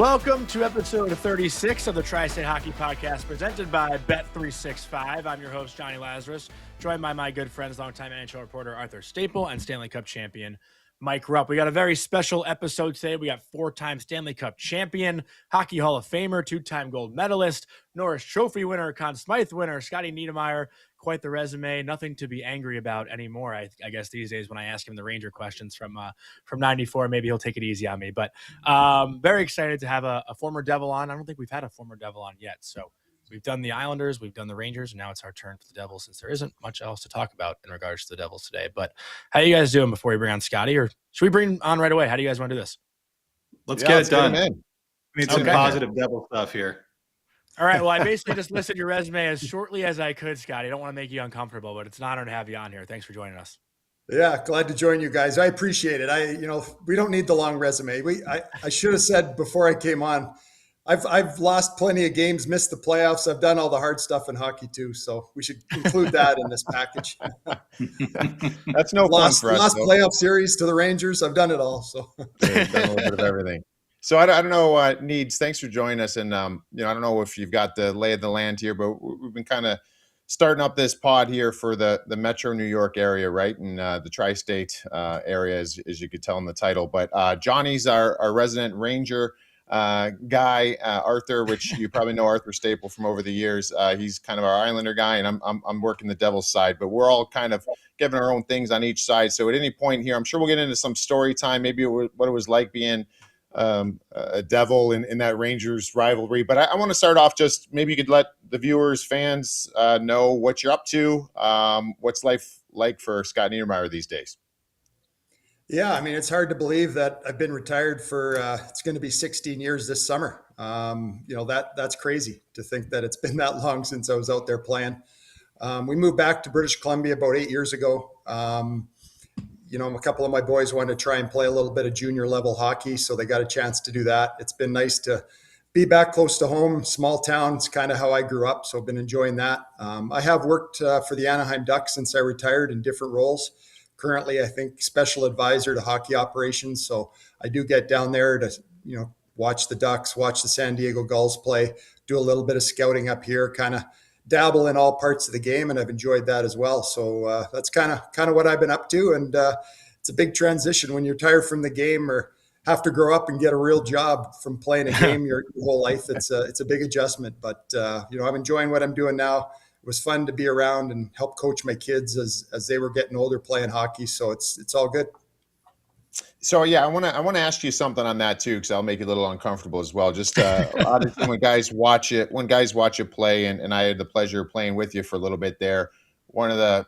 Welcome to episode 36 of the Tri-State Hockey Podcast presented by Bet365. I'm your host, Jonny Lazarus, joined by my good friends, longtime NHL reporter Arthur Staple and Stanley Cup champion Mike Rupp. We got a very special episode today. We got four-time Stanley Cup champion, Hockey Hall of Famer, two-time gold medalist, Norris Trophy winner, Conn Smythe winner, Scotty Niedermayer. Quite the resume. Nothing to be angry about anymore. I guess these days when I ask him the Ranger questions from '94, maybe he'll take it easy on me. But very excited to have a former Devil on. I don't think we've had a former Devil on yet. So we've done the Islanders, we've done the Rangers, and now it's our turn for the Devils since there isn't much else to talk about in regards to the Devils today. But how you guys doing before we bring on Scotty? Or should we bring him on right away? How do you guys want to do this? Let's get it done. We need some positive Devil stuff here. All right. Well, I basically just listed your resume as shortly as I could, Scotty. I don't want to make you uncomfortable, but it's an honor to have you on here. Thanks for joining us. Yeah, glad to join you guys. I appreciate it. We don't need the long resume. I should have said before I came on, I've lost plenty of games, missed the playoffs. I've done all the hard stuff in hockey too, so we should include that in this package. That's no fun for us. Lost playoff series to the Rangers. I've done it all. So yeah, done a little bit of everything. So I don't know, Needs, thanks for joining us. And, I don't know if you've got the lay of the land here, but we've been kind of starting up this pod here for the Metro New York area, right? And the tri-state area, as you could tell in the title. But Johnny's our resident Ranger guy, Arthur, which you probably know Arthur Staple from over the years. He's kind of our Islander guy, and I'm working the Devil's side. But we're all kind of giving our own things on each side. So at any point here, I'm sure we'll get into some story time, maybe what it was like being a Devil in that Rangers rivalry. But I want to start off, just maybe you could let the viewers, fans know what you're up to. What's life like for Scott Niedermayer these days? Yeah, I mean, it's hard to believe that I've been retired for it's going to be 16 years this summer. That's crazy to think that it's been that long since I was out there playing. We moved back to British Columbia about 8 years ago. A couple of my boys wanted to try and play a little bit of junior level hockey, so they got a chance to do that. It's been nice to be back close to home, small town. It's kind of how I grew up, so I've been enjoying that. I have worked for the Anaheim Ducks since I retired in different roles. Currently, I think special advisor to hockey operations. So I do get down there to, watch the Ducks, watch the San Diego Gulls play, do a little bit of scouting up here, kind of dabble in all parts of the game, and I've enjoyed that as well. So that's kind of what I've been up to, and it's a big transition when you're tired from the game or have to grow up and get a real job from playing a game your whole life. It's a big adjustment, but I'm enjoying what I'm doing now. It was fun to be around and help coach my kids as they were getting older playing hockey. So it's all good. So yeah, I want to ask you something on that too, because I'll make you a little uncomfortable as well. Just obviously when guys watch it play, and I had the pleasure of playing with you for a little bit there. One of the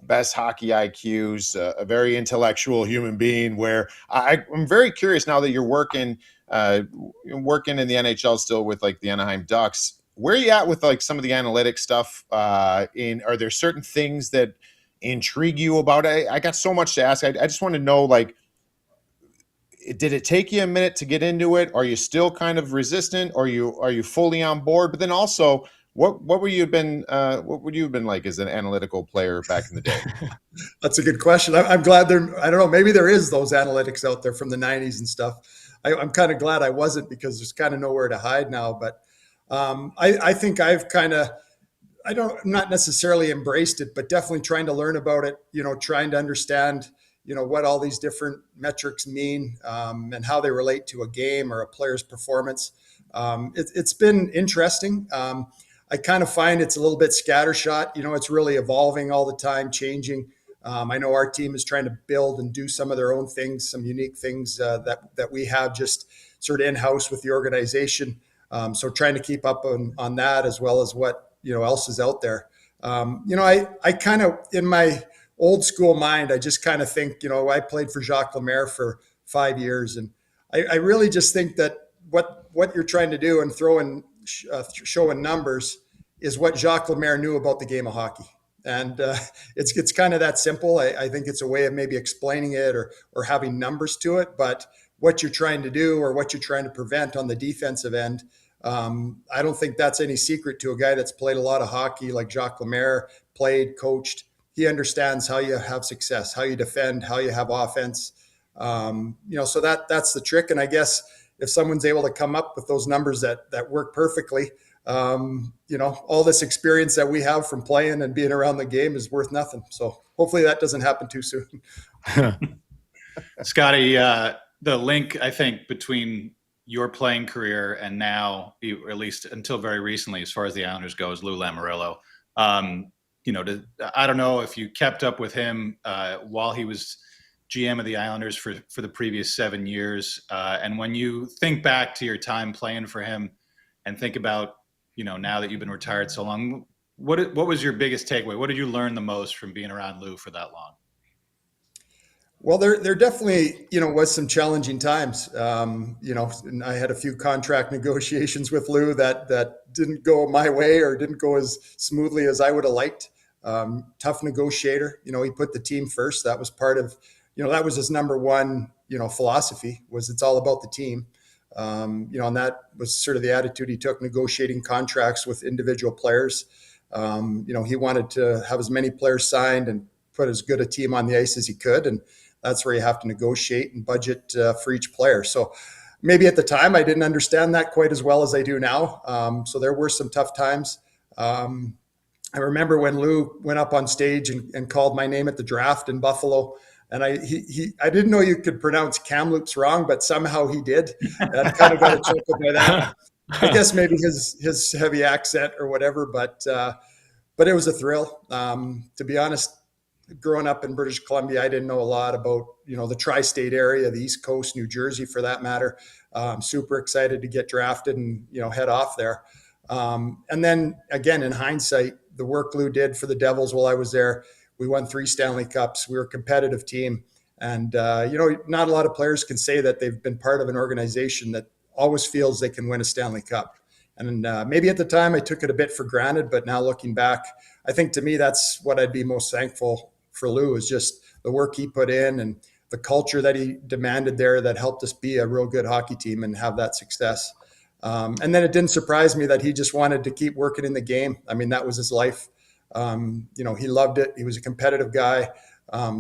best hockey IQs, a very intellectual human being. Where I'm very curious now that you're working in the NHL still with like the Anaheim Ducks. Where are you at with like some of the analytics stuff? Are there certain things that intrigue you about it? I got so much to ask. I just want to know, like, did it take you a minute to get into it? Are you still kind of resistant? Are you fully on board? But then also, what would you have been like as an analytical player back in the day? That's a good question. I'm glad I don't know, maybe there is those analytics out there from the 90s and stuff. I'm kind of glad I wasn't, because there's kind of nowhere to hide now. But I think I've I'm not necessarily embraced it, but definitely trying to learn about it, trying to understand, what all these different metrics mean and how they relate to a game or a player's performance. It's been interesting. I kind of find it's a little bit scattershot. It's really evolving all the time, changing. I know our team is trying to build and do some of their own things, some unique things that we have just sort of in-house with the organization. So trying to keep up on that, as well as what, else is out there. I kind of, in my old school mind, I just kind of think, I played for Jacques Lemaire for 5 years. And I really just think that what you're trying to do and showing numbers is what Jacques Lemaire knew about the game of hockey. And it's kind of that simple. I think it's a way of maybe explaining it or having numbers to it. But what you're trying to do or what you're trying to prevent on the defensive end, I don't think that's any secret to a guy that's played a lot of hockey like Jacques Lemaire, played, coached. He understands how you have success, how you defend, how you have offense. So that's the trick. And I guess if someone's able to come up with those numbers that work perfectly, all this experience that we have from playing and being around the game is worth nothing. So hopefully that doesn't happen too soon. Scotty, the link, I think, between your playing career and now, or at least until very recently, as far as the Islanders go, is Lou Lamoriello. I don't know if you kept up with him while he was GM of the Islanders for the previous 7 years. And when you think back to your time playing for him and think about, now that you've been retired so long, what was your biggest takeaway? What did you learn the most from being around Lou for that long? Well, there definitely, was some challenging times. And I had a few contract negotiations with Lou that didn't go my way or didn't go as smoothly as I would have liked. Tough negotiator. He put the team first. That was part of, that was his number one, philosophy, was it's all about the team. And that was sort of the attitude he took negotiating contracts with individual players. He wanted to have as many players signed and put as good a team on the ice as he could. And that's where you have to negotiate and budget for each player. So maybe at the time I didn't understand that quite as well as I do now. So there were some tough times. I remember when Lou went up on stage and called my name at the draft in Buffalo. And I didn't know you could pronounce Kamloops wrong, but somehow he did. And I kind of got a chuckle by that. I guess maybe his heavy accent or whatever, but it was a thrill. To be honest, growing up in British Columbia, I didn't know a lot about, the tri-state area, the East Coast, New Jersey for that matter. I'm super excited to get drafted and, head off there. And then again, in hindsight, the work Lou did for the Devils while I was there, we won 3 Stanley Cups. We were a competitive team. And, not a lot of players can say that they've been part of an organization that always feels they can win a Stanley Cup. And maybe at the time I took it a bit for granted, but now looking back, I think to me, that's what I'd be most thankful for Lou, is just the work he put in and the culture that he demanded there that helped us be a real good hockey team and have that success. And then it didn't surprise me that he just wanted to keep working in the game. I mean, that was his life. He loved it. He was a competitive guy.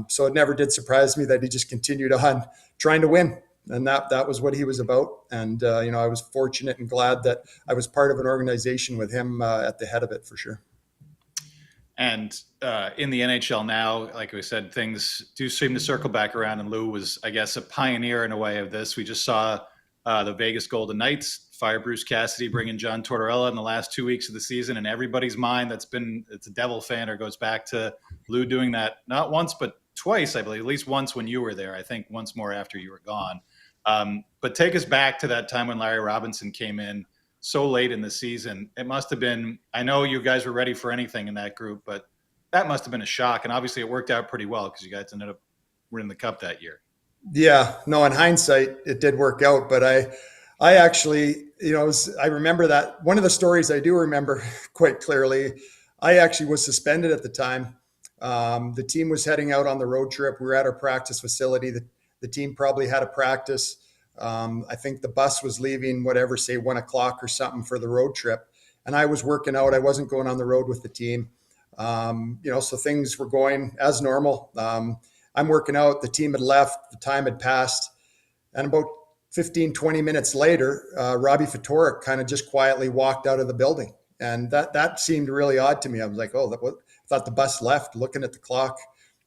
So it never did surprise me that he just continued on trying to win. And that was what he was about. And, I was fortunate and glad that I was part of an organization with him at the head of it, for sure. And in the NHL now, like we said, things do seem to circle back around. And Lou was, I guess, a pioneer in a way of this. We just saw the Vegas Golden Knights fire Bruce Cassidy, bring in John Tortorella in the last 2 weeks of the season. And everybody's mind it's a Devil fan or goes back to Lou doing that not once, but twice, I believe, at least once when you were there. I think once more after you were gone. But take us back to that time when Larry Robinson came in so late in the season. It must have been, I know you guys were ready for anything in that group, but that must have been a shock. And obviously it worked out pretty well because you guys ended up winning the cup that year. Yeah, no, in hindsight, it did work out. But I actually, I remember that one of the stories I do remember quite clearly. I actually was suspended at the time. The team was heading out on the road trip. We were at our practice facility. The team probably had a practice. I think the bus was leaving, say 1 o'clock or something for the road trip. And I was working out. I wasn't going on the road with the team. So things were going as normal. I'm working out. The team had left. The time had passed. And about 15, 20 minutes later, Robbie Ftorek kind of just quietly walked out of the building. And that seemed really odd to me. I was like, I thought the bus left, looking at the clock.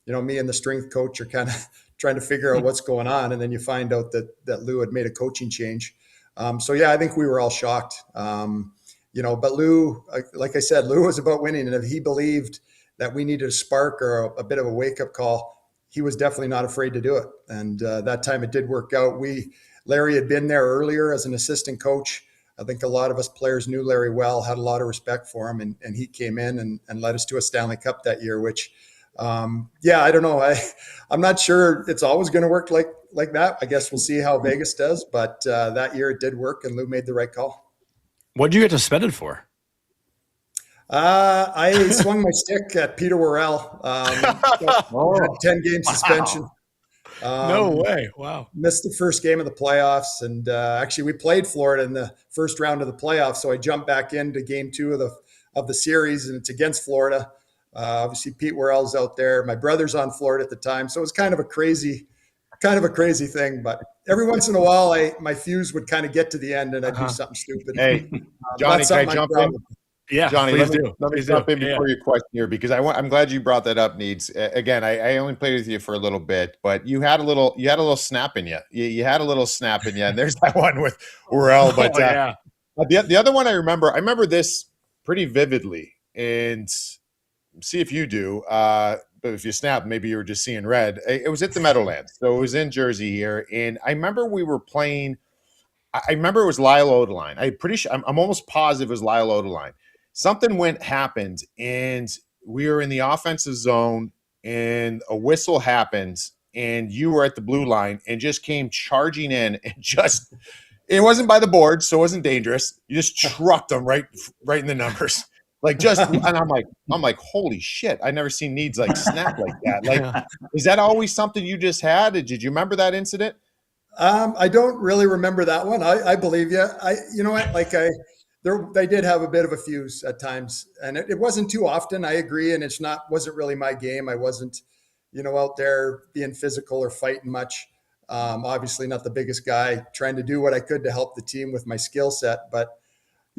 Me and the strength coach are kind of trying to figure out what's going on. And then you find out that Lou had made a coaching change. I think we were all shocked. But Lou, like I said, Lou was about winning. And if he believed that we needed a spark or a bit of a wake-up call, he was definitely not afraid to do it. And that time it did work out. Larry had been there earlier as an assistant coach. I think a lot of us players knew Larry well, had a lot of respect for him. And he came in and led us to a Stanley Cup that year, which, I don't know. I'm not sure it's always going to work like that. I guess we'll see how Vegas does. But that year it did work and Lou made the right call. What did you get suspended for? I swung my stick at Peter Worrell. 10-game suspension. No way. Wow. Missed the first game of the playoffs. And actually, we played Florida in the first round of the playoffs. So I jumped back into game 2 of the series, and it's against Florida. Obviously, Pete Worrell's out there. My brother's on Florida at the time. So it was kind of a crazy kind of a crazy thing, but every once in a while, my fuse would kind of get to the end and I'd do something stupid. Hey, Johnny, can I jump in? Yeah, Johnny, please let me jump in before your question here, because I'm glad you brought that up, Needs. Again, I only played with you for a little bit, but you had a little snap in you. You had a little snap in you, and there's that one with Urel. But the other one I remember this pretty vividly, and see if you do. But if you snap, maybe you were just seeing red. It was at the Meadowlands, so it was in Jersey here, and I remember we were playing. I remember it was Lyle Odeline. I'm almost positive it was Lyle Odeline. Something happened, and we were in the offensive zone, and a whistle happened, and you were at the blue line and just came charging in and just, it wasn't by the board, so it wasn't dangerous. You just trucked them right in the numbers. Like and I'm like, holy shit. I never seen Needs like snap like that. Like, is that always something you just had? Did you remember that incident? I don't really remember that one. I believe you. You know what? Like they did have a bit of a fuse at times, and it wasn't too often. I agree. And wasn't really my game. I wasn't, out there being physical or fighting much. Obviously not the biggest guy, trying to do what I could to help the team with my skill set. But,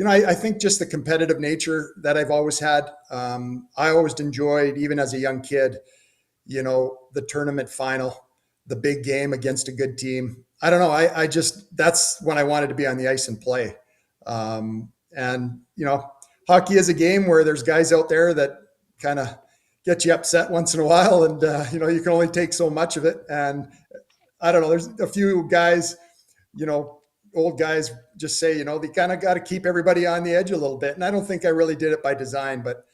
I think just the competitive nature that I've always had. I always enjoyed, even as a young kid, the tournament final, the big game against a good team. I don't know. That's when I wanted to be on the ice and play. And hockey is a game where there's guys out there that kind of get you upset once in a while. And, you can only take so much of it. And I don't know, there's a few guys, old guys just say, they kind of got to keep everybody on the edge a little bit. And I don't think I really did it by design, but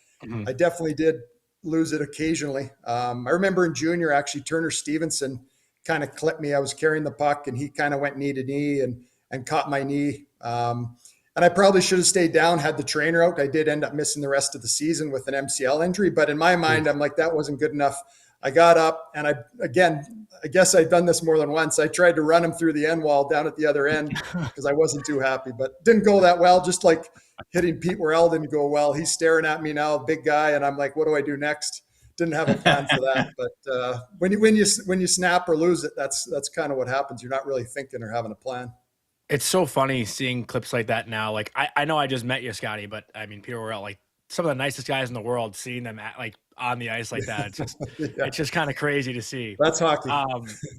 I definitely did lose it occasionally. I remember in junior, actually, Turner Stevenson kind of clipped me. I was carrying the puck and he kind of went knee to knee and caught my knee. And I probably should have stayed down, had the trainer out. I did end up missing the rest of the season with an MCL injury, but in my mind, I'm like, that wasn't good enough. I got up and I guess I'd done this more than once. I tried to run him through the end wall down at the other end because I wasn't too happy, but didn't go that well. Just like hitting Pete Worrell didn't go well. He's staring at me now, big guy. And I'm like, what do I do next? Didn't have a plan for that. But when you snap or lose it, that's kind of what happens. You're not really thinking or having a plan. It's so funny seeing clips like that now. Like I know I just met you, Scotty, but I mean, Peter Worrell, like some of the nicest guys in the world, seeing them on the ice like that, it's just it's just kind of crazy to see. That's hockey.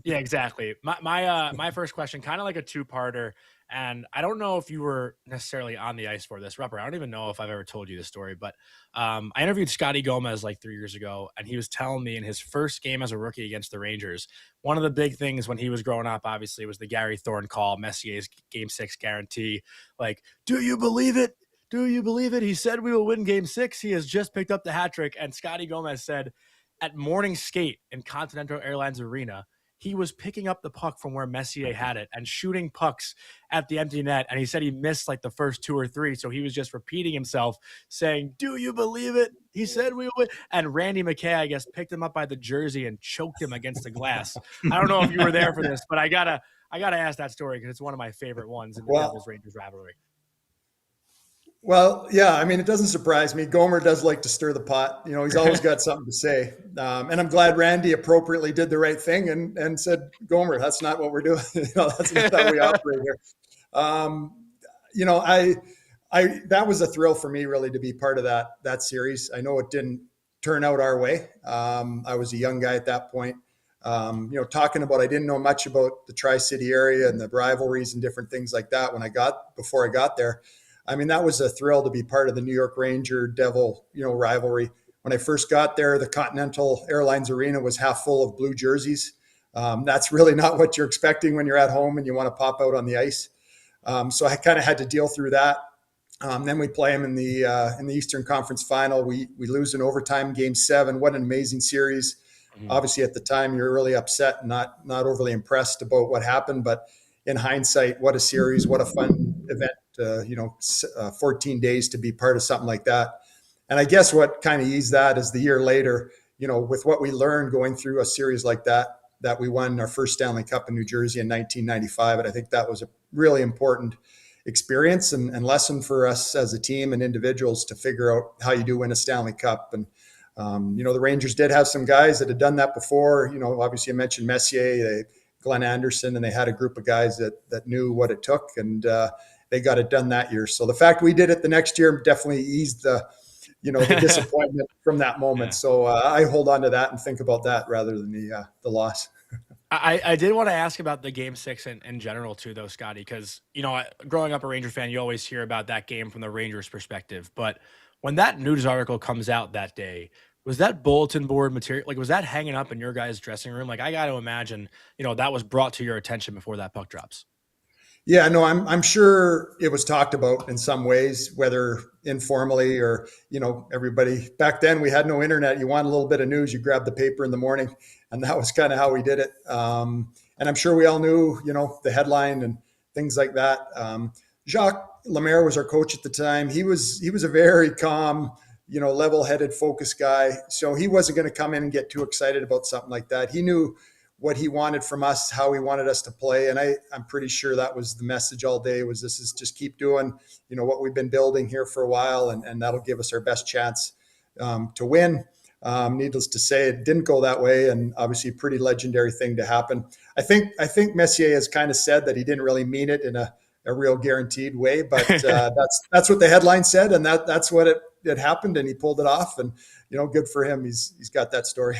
Yeah, exactly. My first question, kind of like a two-parter, and I don't know if you were necessarily on the ice for this, Rupp. I don't even know if I've ever told you this story, but I interviewed Scotty Gomez like 3 years ago, and he was telling me in his first game as a rookie against the Rangers, one of the big things when he was growing up, obviously, was the Gary Thorne call, Messier's Game 6 guarantee. Like, do you believe it? Do you believe it? He said we will win Game 6. He has just picked up the hat trick. And Scotty Gomez said at morning skate in Continental Airlines Arena, he was picking up the puck from where Messier had it and shooting pucks at the empty net. And he said he missed like the first 2 or 3. So he was just repeating himself saying, do you believe it? He said we will win. And Randy McKay, I guess, picked him up by the jersey and choked him against the glass. I don't know if you were there for this, but I gotta ask that story because it's one of my favorite ones in the Devils Rangers rivalry. Well, yeah, I mean, it doesn't surprise me. Gomer does like to stir the pot. He's always got something to say. And I'm glad Randy appropriately did the right thing and said, Gomer, that's not what we're doing. That's not how we operate here. That was a thrill for me, really, to be part of that series. I know it didn't turn out our way. I was a young guy at that point. Talking about, I didn't know much about the Tri-City area and the rivalries and different things like that before I got there. I mean, that was a thrill to be part of the New York Ranger Devil, rivalry. When I first got there, the Continental Airlines Arena was half full of blue jerseys. That's really not what you're expecting when you're at home and you want to pop out on the ice. So I kind of had to deal through that. Then we play them in the Eastern Conference Final. We lose in overtime, Game 7. What an amazing series! Mm-hmm. Obviously, at the time, you're really upset and not overly impressed about what happened. But in hindsight, what a series! What a fun event! 14 days to be part of something like that. And I guess what kind of eased that is the year later, with what we learned going through a series like that we won our first Stanley Cup in New Jersey in 1995. And I think that was a really important experience and lesson for us as a team and individuals to figure out how you do win a Stanley Cup. And, the Rangers did have some guys that had done that before. Obviously I mentioned Messier. Glenn Anderson, and they had a group of guys that knew what it took, and they got it done that year. So the fact we did it the next year definitely eased the disappointment from that moment. Yeah. So I hold on to that and think about that rather than the loss. I did want to ask about the game 6 in general too, though, Scotty, because, growing up a Ranger fan, you always hear about that game from the Rangers perspective. But when that news article comes out that day, was that bulletin board material, like, was that hanging up in your guys' dressing room? Like, I got to imagine, that was brought to your attention before that puck drops. Yeah, no, I'm sure it was talked about in some ways, whether informally or, everybody back then we had no internet. You want a little bit of news, you grab the paper in the morning, and that was kind of how we did it. And I'm sure we all knew, the headline and things like that. Jacques Lemaire was our coach at the time. He was a very calm, level-headed, focused guy. So he wasn't going to come in and get too excited about something like that. He knew what he wanted from us, how he wanted us to play. And I'm pretty sure that was the message all day, was this is just keep doing, what we've been building here for a while, and that'll give us our best chance to win. Needless to say, it didn't go that way, and obviously a pretty legendary thing to happen. I think Messier has kind of said that he didn't really mean it in a real guaranteed way, but that's what the headline said, and that's what it happened, and he pulled it off, and good for him. He's got that story.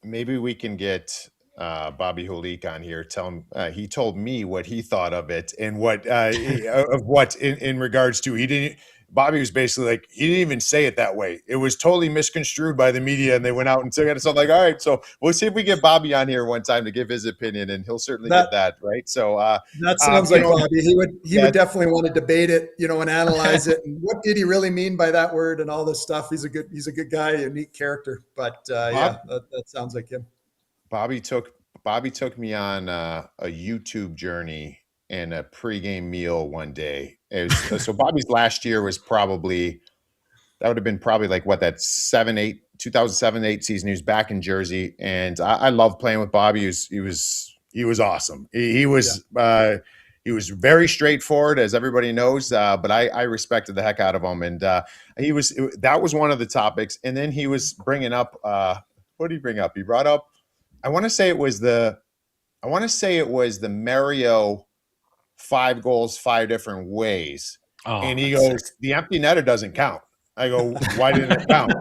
Maybe we can get Bobby Holik on here. Tell him he told me what he thought of it and what of what in regards to Bobby was basically like, he didn't even say it that way. It was totally misconstrued by the media, and they went out and took it. So I'm like, all right, so we'll see if we get Bobby on here one time to give his opinion, and he'll certainly get that, right? So that sounds like Bobby. He would definitely want to debate it, and analyze it. And what did he really mean by that word and all this stuff? He's a good guy, a unique character. But that sounds like him. Bobby took me on a YouTube journey and a pregame meal one day. So Bobby's last year was that would have been probably like what, that 2007-8 season. He was back in Jersey, and I loved playing with Bobby. He was awesome. He was very straightforward, as everybody knows, but I respected the heck out of him. And that was one of the topics. And then he was bringing up, what did he bring up? He brought up, I want to say it was the Mario 5 goals, 5 different ways. Oh, and he goes, the empty netter doesn't count. I go, why didn't it count?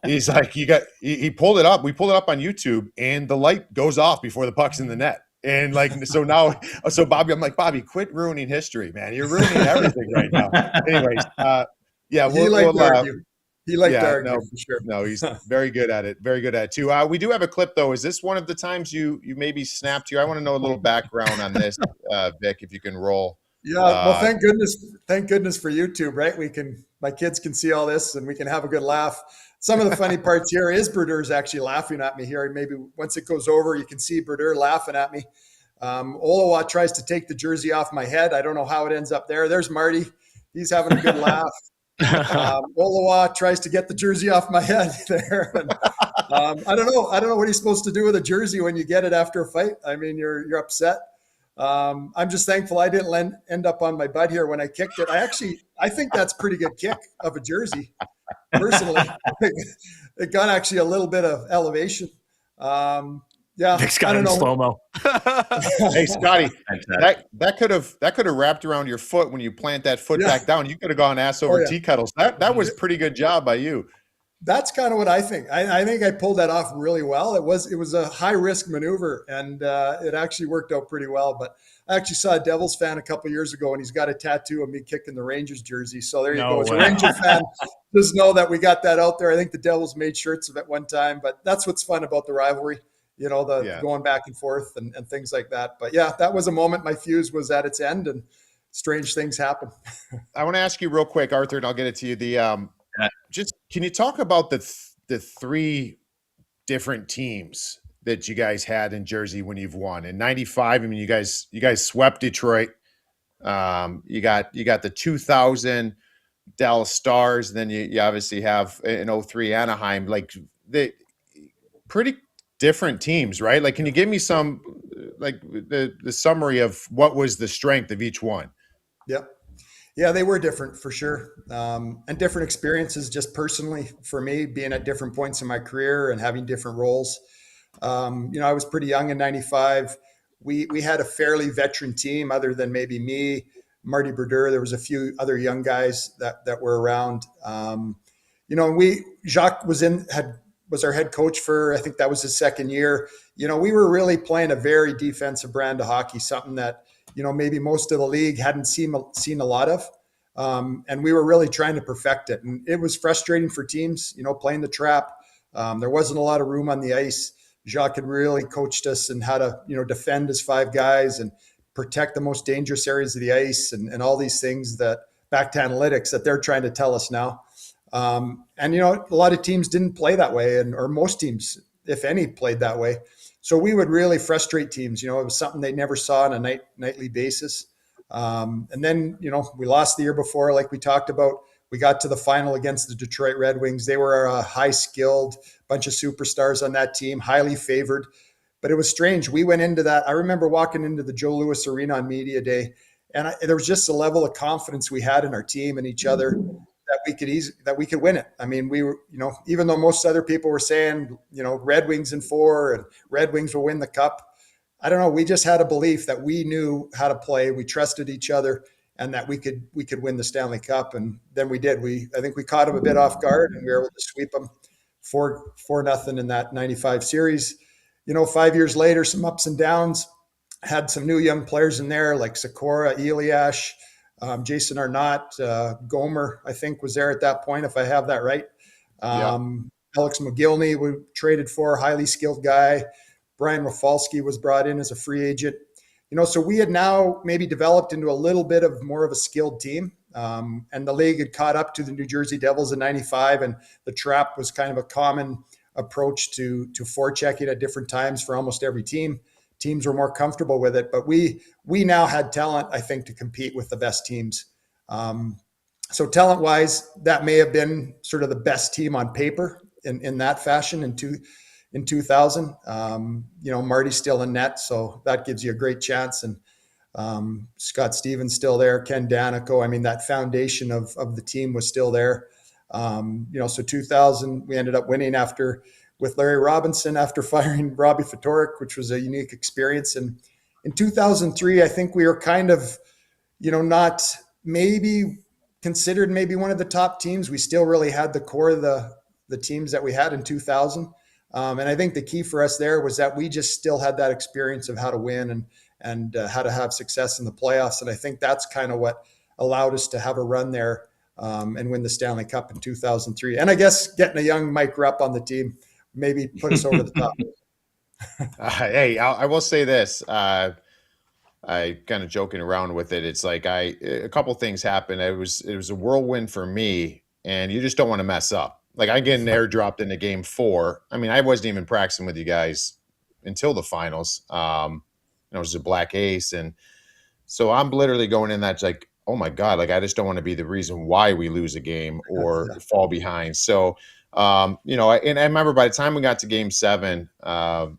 He's like, he pulled it up. We pulled it up on YouTube, and the light goes off before the puck's in the net. And so Bobby, I'm like, Bobby, quit ruining history, man. You're ruining everything right now. Anyways, He liked to argue, for sure. No, he's very good at it. Very good at it too. We do have a clip though. Is this one of the times you maybe snapped you? I want to know a little background on this, Vic, if you can roll. Yeah, well, thank goodness for YouTube, right? My kids can see all this, and we can have a good laugh. Some of the funny parts here is Berder's actually laughing at me here. Maybe once it goes over, you can see Berder laughing at me. Olawa tries to take the jersey off my head. I don't know how it ends up there. There's Marty. He's having a good laugh. Olawa tries to get the jersey off my head there. And, I don't know what he's supposed to do with a jersey when you get it after a fight. I mean, you're upset. I'm just thankful I didn't end up on my butt here when I kicked it. I think that's a pretty good kick of a jersey. Personally, it got actually a little bit of elevation. Vic's got it in slow-mo. Hey, Scotty, that could have wrapped around your foot when you plant that foot back down. You could have gone ass over tea kettles. That was a pretty good job by you. That's kind of what I think. I think I pulled that off really well. It was a high risk maneuver, and it actually worked out pretty well. But I actually saw a Devils fan a couple years ago, and he's got a tattoo of me kicking the Rangers jersey. So there you go. As a Ranger fan, just know that we got that out there. I think the Devils made shirts of it one time, but that's what's fun about the rivalry. Going back and forth and things like that. But yeah, that was a moment my fuse was at its end, and strange things happen. I want to ask you real quick, Arthur, and I'll get it to you. Just can you talk about the 3 different teams that you guys had in Jersey when you've won? In '95, I mean, you guys swept Detroit. You got the 2000 Dallas Stars, and then you obviously have in 03 Anaheim. Like the pretty different teams, right? Like, can you give me some, like the summary of what was the strength of each one? Yep. Yeah, they were different for sure. And different experiences just personally for me, being at different points in my career and having different roles. I was pretty young in 95. We had a fairly veteran team other than maybe me, Marty Brodeur. There was a few other young guys that were around. Jacques was our head coach for, I think that was his second year. We were really playing a very defensive brand of hockey, something that, maybe most of the league hadn't seen a lot of. And we were really trying to perfect it. And it was frustrating for teams, playing the trap. There wasn't a lot of room on the ice. Jacques had really coached us in how to, defend as five guys and protect the most dangerous areas of the ice and all these things that back to analytics that they're trying to tell us now. A lot of teams didn't play that way, or most teams, if any, played that way. So we would really frustrate teams. It was something they never saw on a nightly basis. And then, we lost the year before, like we talked about. We got to the final against the Detroit Red Wings. They were a high-skilled bunch of superstars on that team, highly favored. But it was strange. We went into that. I remember walking into the Joe Louis Arena on media day, and there was just a level of confidence we had in our team and each other that we could win it. I mean, we were, even though most other people were saying, Red Wings in 4 and Red Wings will win the cup. I don't know. We just had a belief that we knew how to play. We trusted each other, and that we could win the Stanley Cup. And then we did. I think we caught them a bit off guard, and we were able to sweep them 4-0 in that 95 series. 5 years later, some ups and downs. Had some new young players in there like Sikora, Eliash, Jason Arnott, Gomer, I think, was there at that point, if I have that right. Alex McGillney, we traded for, highly skilled guy. Brian Rafalski was brought in as a free agent. So we had now maybe developed into a little bit of more of a skilled team. And the league had caught up to the New Jersey Devils in 95, and the trap was kind of a common approach to forechecking at different times for almost every team. Teams were more comfortable with it, but we now had talent, I think, to compete with the best teams. So talent-wise, that may have been sort of the best team on paper in that fashion in 2000. Marty's still in net, so that gives you a great chance. And Scott Stevens still there, Ken Danico. I mean, that foundation of the team was still there. So 2000, we ended up winning with Larry Robinson after firing Robbie Fatorik, which was a unique experience. And in 2003, I think we were kind of, not maybe considered maybe one of the top teams. We still really had the core of the teams that we had in 2000. And I think the key for us there was that we just still had that experience of how to win and how to have success in the playoffs. And I think that's kind of what allowed us to have a run there and win the Stanley Cup in 2003. And I guess getting a young Mike Rupp on the team maybe put us over the top. Hey, I will say this. I kind of joking around with it. It's like a couple things happened. It was a whirlwind for me, and you just don't want to mess up. Like I get airdropped into game 4. I mean, I wasn't even practicing with you guys until the finals. It was a black ace. And so I'm literally going in that's like, oh my God, like I just don't want to be the reason why we lose a game or fall behind. So, and I remember by the time we got to game 7, I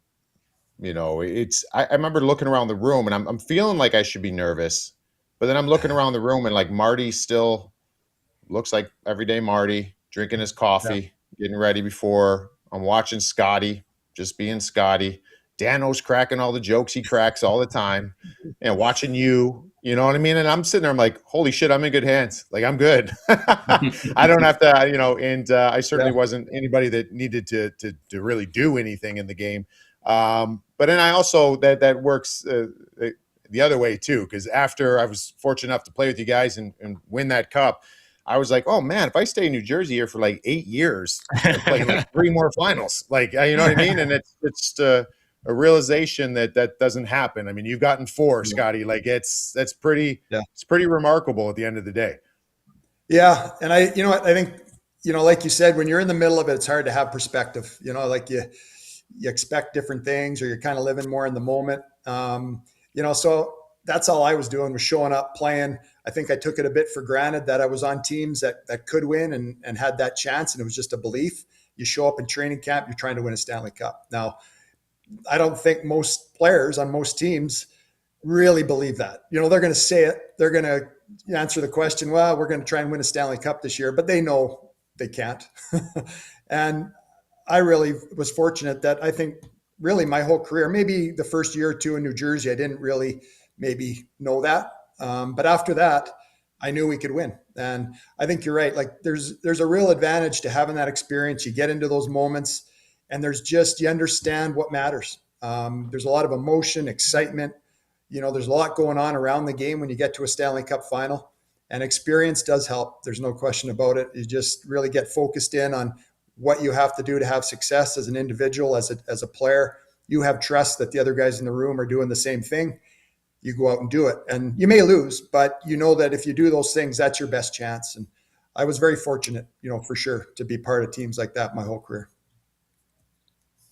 remember looking around the room and I'm feeling like I should be nervous, but then I'm looking around the room and like Marty still looks like everyday Marty, drinking his coffee, getting ready before. I'm watching Scotty, just being Scotty. Dano's cracking all the jokes he cracks all the time, and watching you know what I mean? And I'm sitting there, I'm like, holy shit, I'm in good hands. Like, I'm good. I don't have to, and I certainly wasn't anybody that needed to really do anything in the game. But then I also, that works the other way too, because after I was fortunate enough to play with you guys and win that cup, I was like, oh man, if I stay in New Jersey here for like 8 years, I'm playing like 3 more finals. Like, you know what I mean? And it's a realization that doesn't happen. I mean, you've gotten 4, Scotty. Like it's pretty remarkable at the end of the day. Yeah. And I think, like you said, when you're in the middle of it, it's hard to have perspective, like you expect different things, or you're kind of living more in the moment. So that's all I was doing, was showing up, playing. I think I took it a bit for granted that I was on teams that could win and had that chance. And it was just a belief. You show up in training camp, you're trying to win a Stanley Cup. Now, I don't think most players on most teams really believe that. They're going to say it. They're going to answer the question, well, we're going to try and win a Stanley Cup this year, but they know they can't. And I really was fortunate that I think really my whole career. Maybe the first year or two in New Jersey, I didn't really maybe know that. But after that, I knew we could win. And I think you're right. Like there's a real advantage to having that experience. You get into those moments and you understand what matters. There's a lot of emotion, excitement. There's a lot going on around the game when you get to a Stanley Cup final, and experience does help. There's no question about it. You just really get focused in on what you have to do to have success as an individual, as a player. You have trust that the other guys in the room are doing the same thing. You go out and do it, and you may lose, but you know that if you do those things, that's your best chance. And I was very fortunate, for sure, to be part of teams like that my whole career.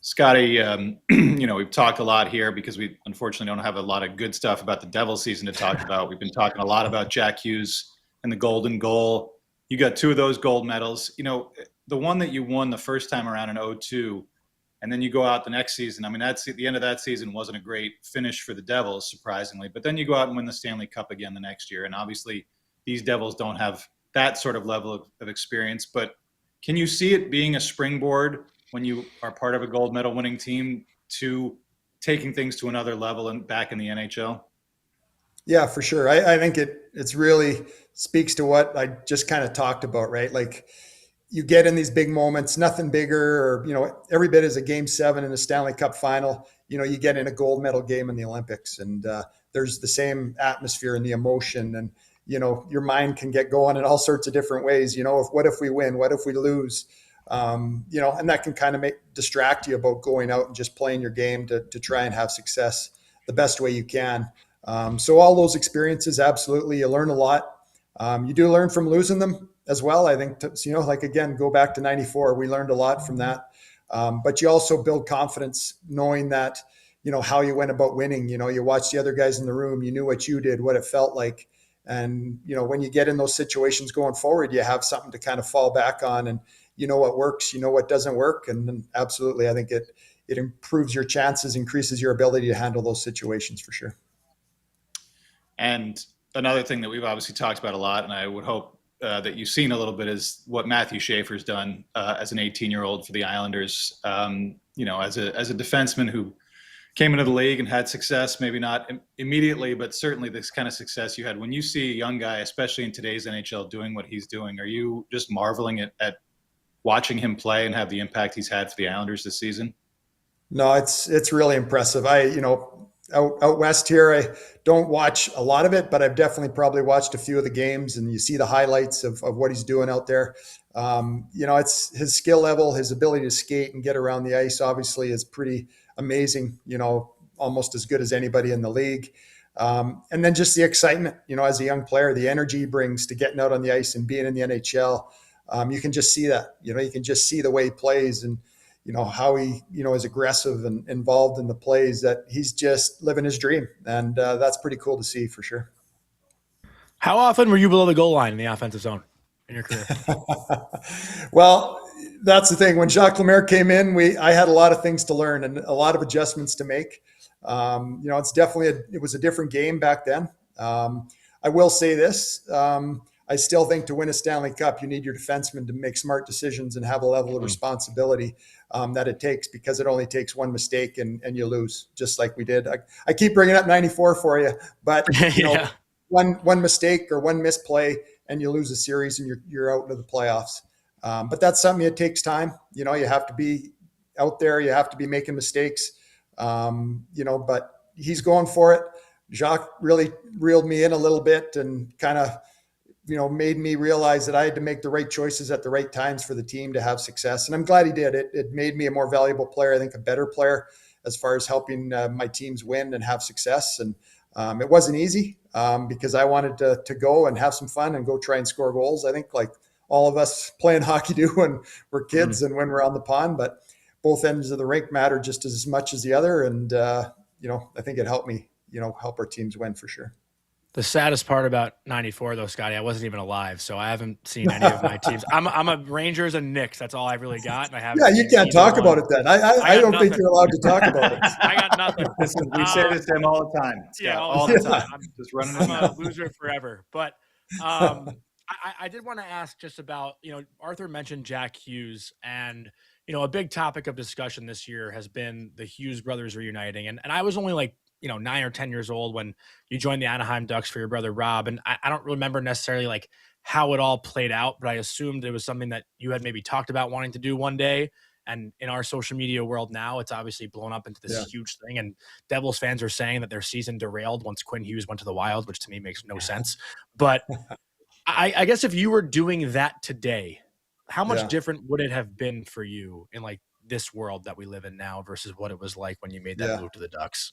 Scotty, we've talked a lot here because we unfortunately don't have a lot of good stuff about the Devil season to talk about. We've been talking a lot about Jack Hughes and the golden goal. You got 2 of those gold medals. The one that you won the first time around in 2002, and then you go out the next season. I mean, that's the end of that season wasn't a great finish for the Devils, surprisingly. But then you go out and win the Stanley Cup again the next year. And obviously, these Devils don't have that sort of level of experience. But can you see it being a springboard when you are part of a gold medal winning team to taking things to another level and back in the NHL? Yeah, for sure. I think it's really speaks to what I just kind of talked about, right? Like you get in these big moments, nothing bigger, or, every bit is a Game 7 in a Stanley Cup final. You get in a gold medal game in the Olympics, and there's the same atmosphere and the emotion, and, your mind can get going in all sorts of different ways. What if we win? What if we lose? And that can kind of distract you about going out and just playing your game to try and have success the best way you can. So all those experiences, absolutely, you learn a lot. You do learn from losing them as well. I think, again, go back to 94, we learned a lot from that. But you also build confidence knowing that, how you went about winning. You watched the other guys in the room, you knew what you did, what it felt like. And, when you get in those situations going forward, you have something to kind of fall back on, and what works, what doesn't work. And then absolutely, I think it improves your chances, increases your ability to handle those situations for sure. And another thing that we've obviously talked about a lot, and I would hope that you've seen a little bit, is what Matthew Schaefer's done as an 18-year-old for the Islanders. As a defenseman who came into the league and had success, maybe not immediately, but certainly this kind of success you had. When you see a young guy, especially in today's NHL, doing what he's doing, are you just marveling at watching him play and have the impact he's had for the Islanders this season? No, it's really impressive. Out west here, I don't watch a lot of it, but I've definitely probably watched a few of the games, and you see the highlights of what he's doing out there. It's his skill level, his ability to skate and get around the ice, obviously, is pretty amazing, almost as good as anybody in the league. And then just the excitement, as a young player, the energy he brings to getting out on the ice and being in the NHL. You can just see that, you can just see the way he plays, and, how he, is aggressive and involved in the plays, that he's just living his dream. And that's pretty cool to see for sure. How often were you below the goal line in the offensive zone in your career? Well, that's the thing. When Jacques Lemaire came in, I had a lot of things to learn and a lot of adjustments to make. It's definitely it was a different game back then. I will say this. I still think to win a Stanley Cup, you need your defenseman to make smart decisions and have a level of responsibility that it takes, because it only takes one mistake and you lose, just like we did. I keep bringing up 94 for you, but Yeah. one mistake or one misplay and you lose a series and you're out into the playoffs. But that's something that takes time. You have to be out there. You have to be making mistakes, but he's going for it. Jacques really reeled me in a little bit and kind of, made me realize that I had to make the right choices at the right times for the team to have success. And I'm glad he did. It made me a more valuable player, I think a better player, as far as helping my teams win and have success. And it wasn't easy because I wanted to go and have some fun and go try and score goals. I think like all of us playing hockey do when we're kids and when we're on the pond, but both ends of the rink matter just as much as the other. And, I think it helped me, help our teams win for sure. The saddest part about 94, though, Scotty, I wasn't even alive, so I haven't seen any of my teams. I'm a Rangers and Knicks. That's all I've really got. And I haven't. Yeah, you can't talk about it then. I don't think you're allowed to talk about it. I got nothing. Listen, we say this to him all the time. Yeah, all the time. I'm just running. I'm a loser forever. But I did want to ask just about, Arthur mentioned Jack Hughes, and a big topic of discussion this year has been the Hughes brothers reuniting. And I was only like, 9 or 10 years old when you joined the Anaheim Ducks for your brother, Rob. And I don't remember necessarily like how it all played out, but I assumed it was something that you had maybe talked about wanting to do one day. And in our social media world now, it's obviously blown up into this huge thing. And Devils fans are saying that their season derailed once Quinn Hughes went to the Wild, which to me makes no sense. But I guess if you were doing that today, how much different would it have been for you in like this world that we live in now versus what it was like when you made that move to the Ducks?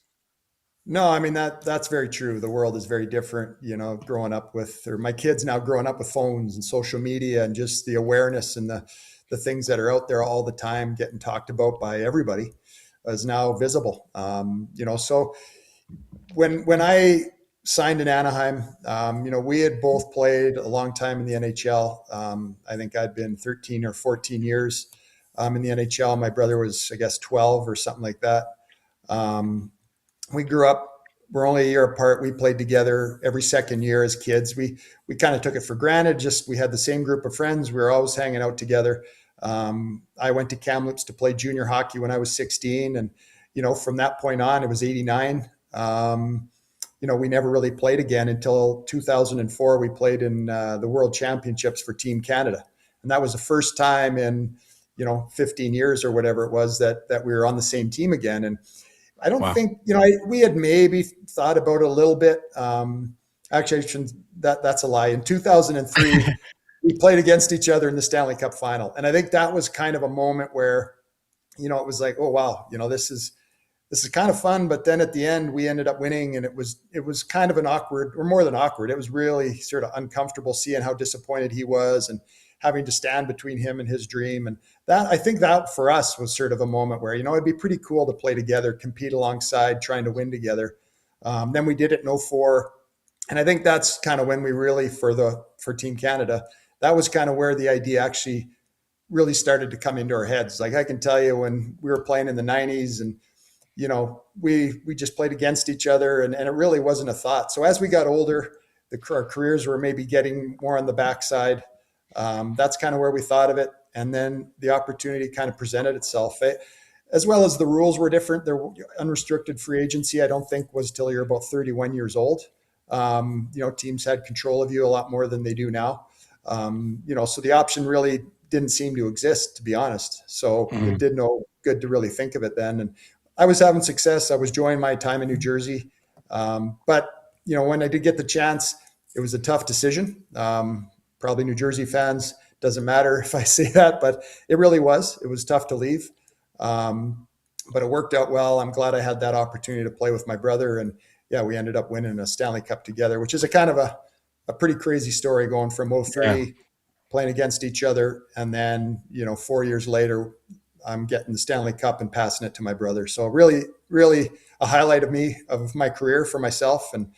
No, I mean, that's very true. The world is very different, growing up with, or my kids now growing up with phones and social media and just the awareness and the things that are out there all the time getting talked about by everybody is now visible. So when I signed in Anaheim, we had both played a long time in the NHL. I think I'd been 13 or 14 years in the NHL. My brother was, I guess, 12 or something like that. We grew up, we're only a year apart. We played together every second year as kids. We kind of took it for granted. Just, we had the same group of friends. We were always hanging out together. I went to Kamloops to play junior hockey when I was 16. And, from that point on, it was 89. We never really played again until 2004. We played in the World Championships for Team Canada. And that was the first time in, 15 years or whatever it was that we were on the same team again. And I don't think, we had maybe thought about it a little bit. Actually, that's a lie. In 2003, we played against each other in the Stanley Cup final. And I think that was kind of a moment where, it was like, oh, wow, this is kind of fun. But then at the end, we ended up winning, and it was kind of an awkward, or more than awkward. It was really sort of uncomfortable seeing how disappointed he was and having to stand between him and his dream. And that, I think that for us was sort of a moment where, it'd be pretty cool to play together, compete alongside, trying to win together. Then we did it in 2004. And I think that's kind of when we really, for Team Canada, that was kind of where the idea actually really started to come into our heads. Like, I can tell you when we were playing in the 90s and, we just played against each other, and it really wasn't a thought. So as we got older, our careers were maybe getting more on the backside. That's kind of where we thought of it. And then the opportunity kind of presented itself, as well as the rules were different. There were unrestricted free agency, I don't think was till you're about 31 years old. Teams had control of you a lot more than they do now. So the option really didn't seem to exist, to be honest. So it did no good to really think of it then. And I was having success. I was enjoying my time in New Jersey. But when I did get the chance, it was a tough decision. Probably New Jersey fans, doesn't matter if I say that, but it really was. It was tough to leave. But it worked out well. I'm glad I had that opportunity to play with my brother. And we ended up winning a Stanley Cup together, which is a kind of a pretty crazy story, going from 2003 playing against each other. And then, 4 years later, I'm getting the Stanley Cup and passing it to my brother. So really, really a highlight of my career for myself, and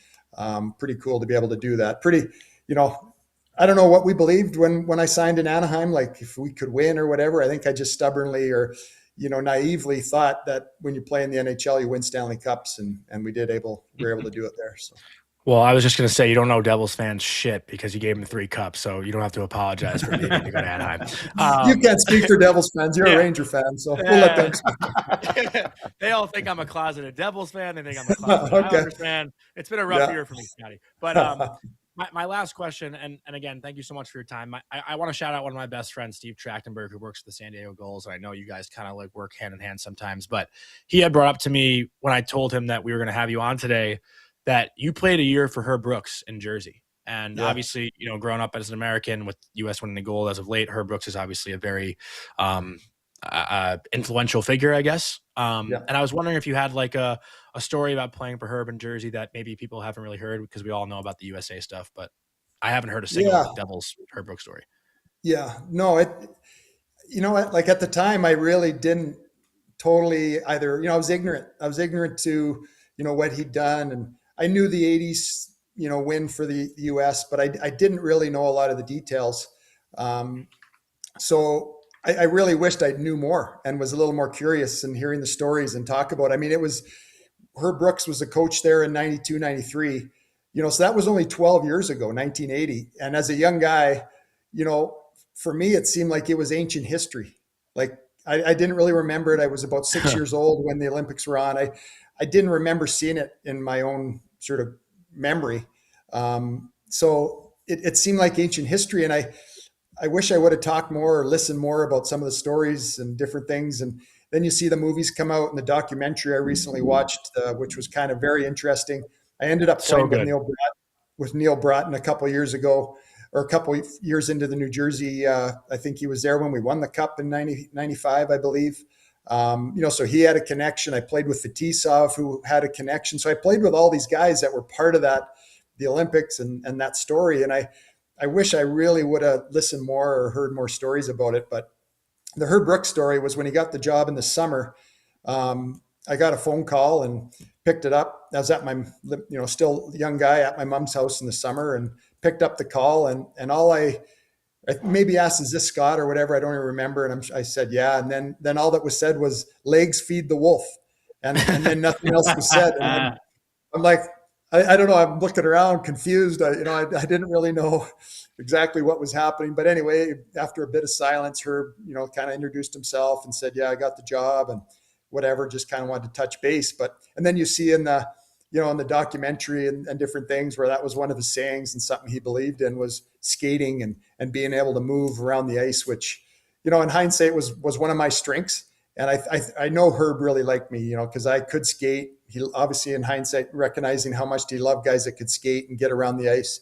pretty cool to be able to do that. I don't know what we believed when I signed in Anaheim, like if we could win or whatever. I think I just stubbornly or, naively thought that when you play in the NHL, you win Stanley Cups, and we were able to do it there. So. Well, I was just going to say, you don't know Devils fans shit because you gave them 3 cups, so you don't have to apologize for leaving to go to Anaheim. You can't speak for Devils fans. You're a Ranger fan, so we'll let them speak. They all think I'm a closeted Devils fan. They think I'm a closeted Islanders fan. It's been a rough year for me, Scotty. But my last question, and again, thank you so much for your time. I want to shout out one of my best friends, Steve Trachtenberg, who works for the San Diego Gulls. And I know you guys kind of like work hand in hand sometimes, but he had brought up to me when I told him that we were going to have you on today that you played a year for Herb Brooks in Jersey. And obviously, growing up as an American with U.S. winning the gold as of late, Herb Brooks is obviously a very influential figure, I guess. And I was wondering if you had like a story about playing for Herb in Jersey that maybe people haven't really heard, because we all know about the USA stuff, but I haven't heard a single Devils Herb Brooks story. Yeah, no, like at the time I really didn't totally either, I was ignorant to, what he'd done, and I knew the 80s, win for the US, but I didn't really know a lot of the details. So I really wished I knew more and was a little more curious in hearing the stories and talk about it. I mean, Herb Brooks was a coach there in 92, 93, so that was only 12 years ago, 1980. And as a young guy, for me, it seemed like it was ancient history. Like I didn't really remember it. I was about 6 years old when the Olympics were on. I didn't remember seeing it in my own sort of memory. So it seemed like ancient history. And I wish I would have talked more or listened more about some of the stories and different things. And then you see the movies come out, and the documentary I recently watched, which was kind of very interesting. I ended up playing with Neil Broughton a couple of years ago, or a couple of years into the New Jersey. I think he was there when we won the Cup in 95, I believe. So he had a connection. I played with Fetisov, who had a connection. So I played with all these guys that were part of the Olympics and that story. And I wish I really would have listened more or heard more stories about it. But the Herb Brooks story was when he got the job in the summer. I got a phone call and picked it up. I was at my, still young guy at my mom's house in the summer, and picked up the call, and all I maybe asked, "Is this Scott?" or whatever. I don't even remember. And I said, "Yeah." And then all that was said was, "Legs feed the wolf," and then nothing else was said. And I'm like, I don't know. I'm looking around confused. I didn't really know exactly what was happening. But anyway, after a bit of silence, Herb, kind of introduced himself and said, "Yeah, I got the job," and whatever, just kind of wanted to touch base. And then you see in the, in the documentary and different things where that was one of his sayings, and something he believed in was skating and being able to move around the ice, which, in hindsight was one of my strengths. And I know Herb really liked me, because I could skate. He obviously, in hindsight, recognizing how much he loved guys that could skate and get around the ice.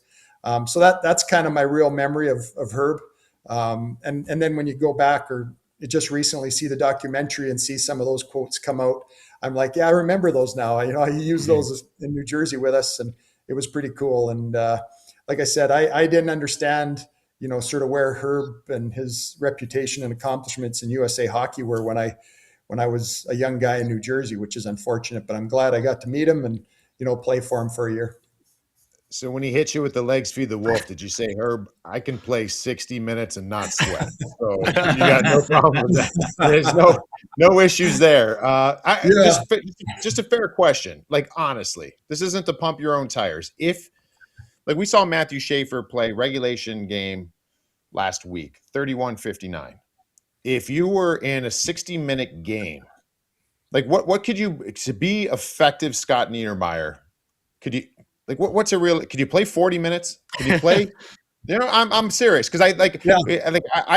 So that's kind of my real memory of Herb. And then when you go back or just recently see the documentary and see some of those quotes come out, I'm like, yeah, I remember those now. He used those in New Jersey with us, and it was pretty cool. And like I said, I didn't understand, sort of where Herb and his reputation and accomplishments in USA hockey were when I was a young guy in New Jersey, which is unfortunate, but I'm glad I got to meet him and, play for him for a year. So when he hit you with the legs feed the wolf, did you say, "Herb, I can play 60 minutes and not sweat"? So you got no problem with that. There's no issues there. Just a fair question. Like, honestly, this isn't to pump your own tires. If, like, we saw Matthew Schaefer play regulation game last week, 31-59. If you were in a 60-minute game, like what could you, to be effective Scott Niedermayer, could you, like, what's a real, could you play 40 minutes? Could you play, I'm serious. Cause I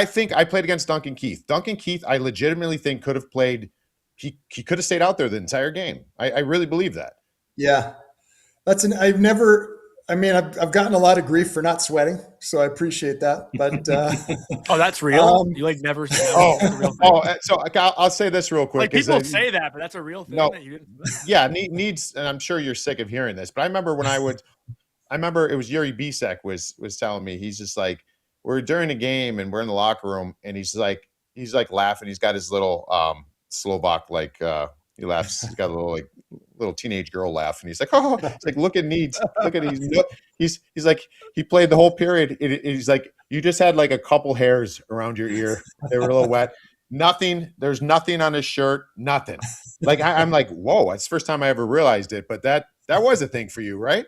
think I played against Duncan Keith. Duncan Keith, I legitimately think could have played, he could have stayed out there the entire game. I really believe that. Yeah. I've gotten a lot of grief for not sweating, so I appreciate that. But oh, that's real. You never said that. Real thing. So I'll say this real quick. People say that, but that's a real thing. No, that you didn't. Yeah, needs, and I'm sure you're sick of hearing this, but I remember it was Yuri Bisek was telling me, he's just like, we're during a game and we're in the locker room, and he's like laughing. He's got his little Slovak he laughs. He's got a little teenage girl laugh, and he's like, "Oh!" It's like, look at Needs. Look at he's like, he played the whole period. He's like, you just had like a couple hairs around your ear. They were a little wet. Nothing. There's nothing on his shirt. Nothing. Like I'm like, whoa! That's the first time I ever realized it. But that was a thing for you, right?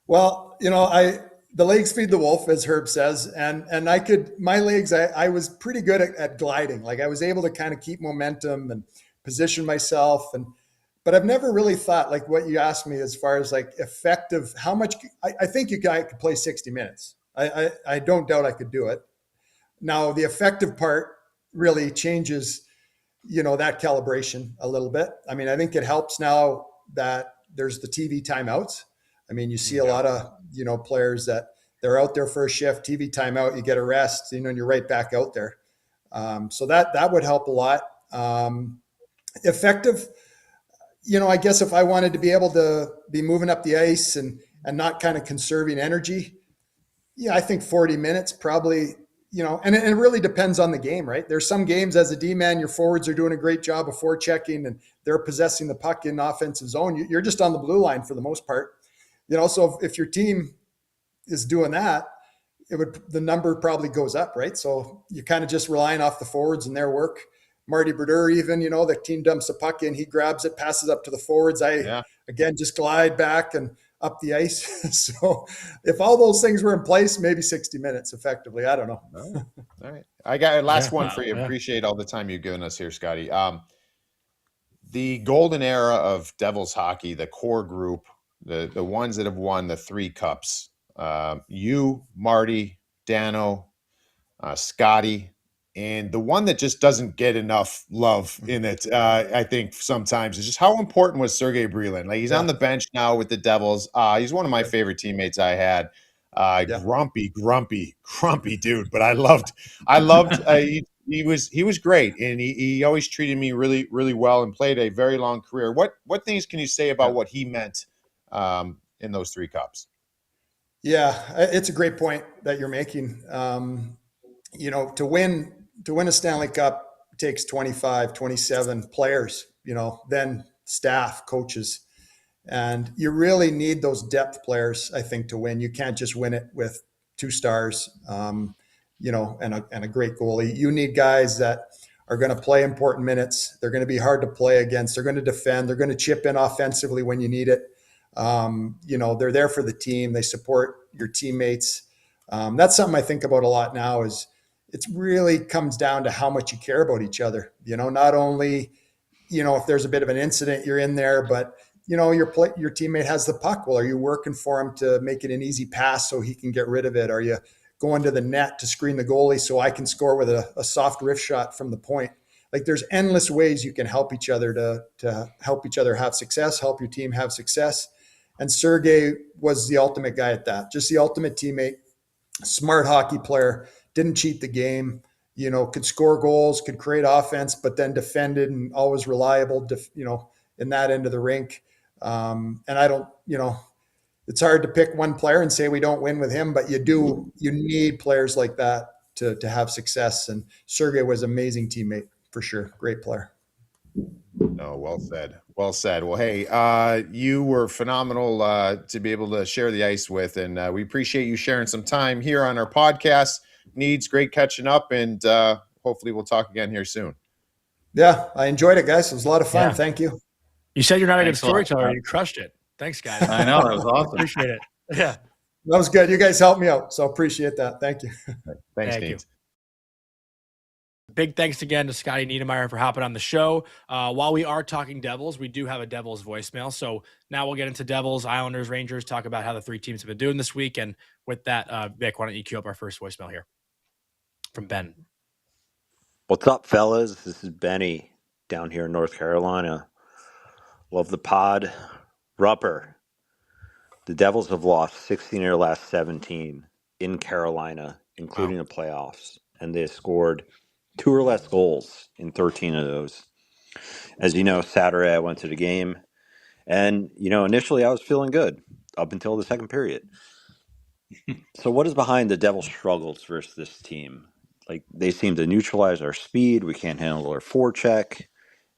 Well, the legs feed the wolf, as Herb says, and my legs. I was pretty good at gliding. Like, I was able to kind of keep momentum and position myself, but I've never really thought, like what you asked me as far as like effective, how much. I think I could play 60 minutes. I don't doubt I could do it. Now the effective part really changes, that calibration a little bit. I think it helps now that there's the TV timeouts. You see a lot of, players that they're out there for a shift, TV timeout, you get a rest, and you're right back out there. So that would help a lot. Effective, I guess if I wanted to be able to be moving up the ice and not kind of conserving energy, I think 40 minutes probably, and it really depends on the game, right? There's some games as a D-man, your forwards are doing a great job of forechecking and they're possessing the puck in offensive zone. You're just on the blue line for the most part. So if your team is doing that, the number probably goes up, right? So you're kind of just relying off the forwards and their work. Marty Brodeur, even, the team dumps the puck in, he grabs it, passes up to the forwards. Again, just glide back and up the ice. So if all those things were in place, maybe 60 minutes effectively. I don't know. All right. I got a last one for you. Yeah. Appreciate all the time you've given us here, Scotty. The golden era of Devils hockey, the core group, the ones that have won the 3 cups, you, Marty, Dano, Scotty, and the one that just doesn't get enough love in it, I think sometimes, is just how important was Sergei Brylin. Like, he's on the bench now with the Devils. He's one of my favorite teammates I had. Grumpy dude, but I loved. He was great, and he always treated me really, really well, and played a very long career. What things can you say about what he meant in those 3 cups? Yeah, it's a great point that you're making. You know, to win a Stanley Cup takes 25, 27 players, you know, then staff, coaches. And you really need those depth players, I think, to win. You can't just win it with 2 stars, you know, and a great goalie. You need guys that are going to play important minutes. They're going to be hard to play against. They're going to defend. They're going to chip in offensively when you need it. You know, they're there for the team. They support your teammates. That's something I think about a lot now. Is it really comes down to how much you care about each other. You know, not only, you know, if there's a bit of an incident, you're in there, but you know, your teammate has the puck. Well, are you working for him to make it an easy pass so he can get rid of it? Are you going to the net to screen the goalie so I can score with a soft wrist shot from the point? Like, there's endless ways you can help each other to help each other have success, help your team have success. And Sergei was the ultimate guy at that. Just the ultimate teammate, smart hockey player, didn't cheat the game, you know, could score goals, could create offense, but then defended and always reliable, you know, in that end of the rink. And I don't, you know, it's hard to pick one player and say we don't win with him, but you need players like that to have success. And Sergei was an amazing teammate for sure. Great player. Oh, well said. Well said. Well, hey, you were phenomenal to be able to share the ice with, and we appreciate you sharing some time here on our podcast. Needs great catching up, and hopefully we'll talk again here soon. Yeah, I enjoyed it, guys. It was a lot of fun. Yeah. Thank you. You said you're not a good Thanks a lot. storyteller. You crushed it. Thanks, guys. I know, that was awesome. Appreciate it. Yeah. That was good. You guys helped me out, so appreciate that. Thank you. Thanks, Thank you. Needs. Big thanks again to Scotty Niedermayer for hopping on the show. While we are talking Devils, we do have a Devils voicemail. So now we'll get into Devils, Islanders, Rangers, talk about how the 3 teams have been doing this week. And with that, Vic, why don't you queue up our first voicemail here from Ben? What's up, fellas? This is Benny down here in North Carolina. Love the pod. Rupper. The Devils have lost 16 of their last 17 in Carolina, including the playoffs, and they scored 2 or less goals in 13 of those. As you know, Saturday I went to the game, and, you know, initially I was feeling good up until the second period. So what is behind the Devils' struggles versus this team? Like, they seem to neutralize our speed. We can't handle our forecheck.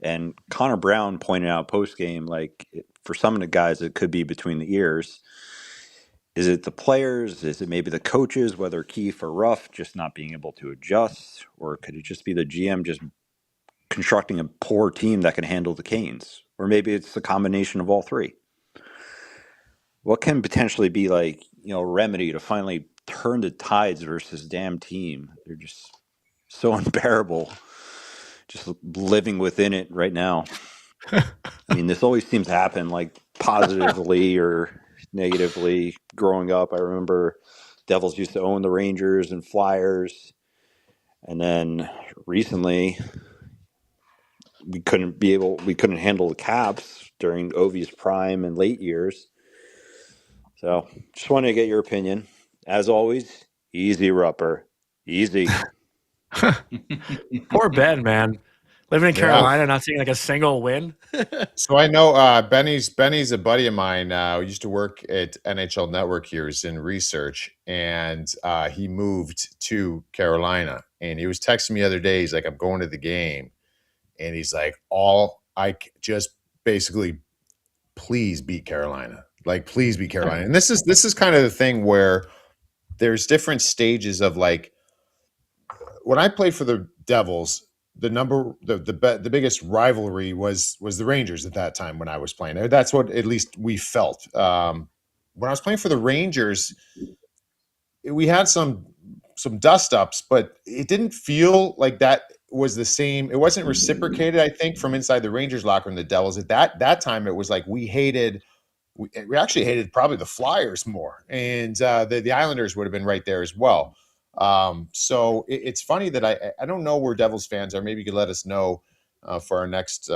And Connor Brown pointed out post-game, like, for some of the guys, it could be between the ears. Is it the players? Is it maybe the coaches, whether Keefe or Ruff, just not being able to adjust? Or could it just be the GM just constructing a poor team that can handle the Canes? Or maybe it's the combination of all 3. What can potentially be, like, you know, a remedy to finally turn the tides versus damn team? They're just so unbearable, just living within it right now. I mean, this always seems to happen, like, positively or negatively. Growing up, I remember Devils used to own the Rangers and Flyers, and then recently we couldn't handle the Caps during Ovi's prime and late years. So just wanted to get your opinion. As always, easy, Rupper. Easy. Poor Ben, man. Living in Carolina, not seeing like a single win. So I know Benny's a buddy of mine. We used to work at NHL Network years in research, and he moved to Carolina. And he was texting me the other day. He's like, "I'm going to the game," and he's like, just basically, please beat Carolina. Like, please beat Carolina." And this is kind of the thing where there's different stages of, like, when I played for the Devils, the biggest rivalry was the Rangers at that time when I was playing. That's what at least we felt. when I was playing for the Rangers, we had some dust ups, but it didn't feel like that was the same. It wasn't reciprocated, I think, from inside the Rangers locker room. The Devils at that time, it was like we actually hated probably the Flyers more, and the Islanders would have been right there as well. So it's funny that I don't know where Devils fans are. Maybe you could let us know for our next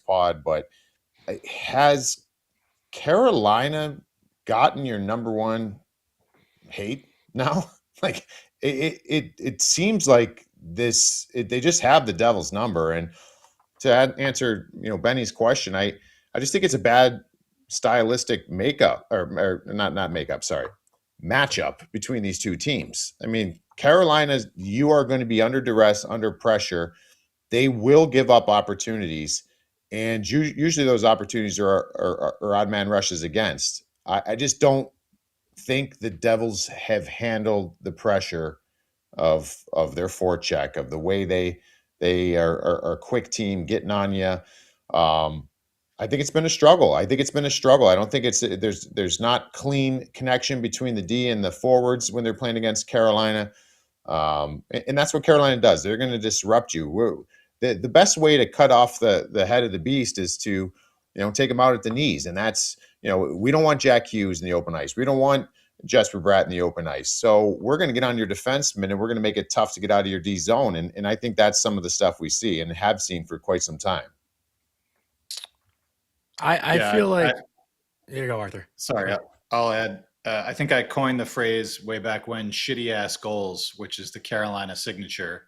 pod. But has Carolina gotten your number one hate now? Like it seems like they just have the Devils number. And to answer Benny's question, I just think it's a bad stylistic makeup or not makeup, sorry, matchup between these two teams. I mean, Carolina, you are going to be under duress, under pressure. They will give up opportunities, and usually those opportunities are odd man rushes against. I just don't think the Devils have handled the pressure of their forecheck, of the way they are a quick team getting on you. I think it's been a struggle. I don't think there's not clean connection between the D and the forwards when they're playing against Carolina. And that's what Carolina does. They're going to disrupt you. The best way to cut off the head of the beast is to, take them out at the knees. And that's, we don't want Jack Hughes in the open ice. We don't want Jesper Bratt in the open ice. So we're going to get on your defensemen and we're going to make it tough to get out of your D zone. And I think that's some of the stuff we see and have seen for quite some time. I feel like here you go, Arthur. Sorry, I'll add. I think I coined the phrase way back when, shitty ass goals, which is the Carolina signature,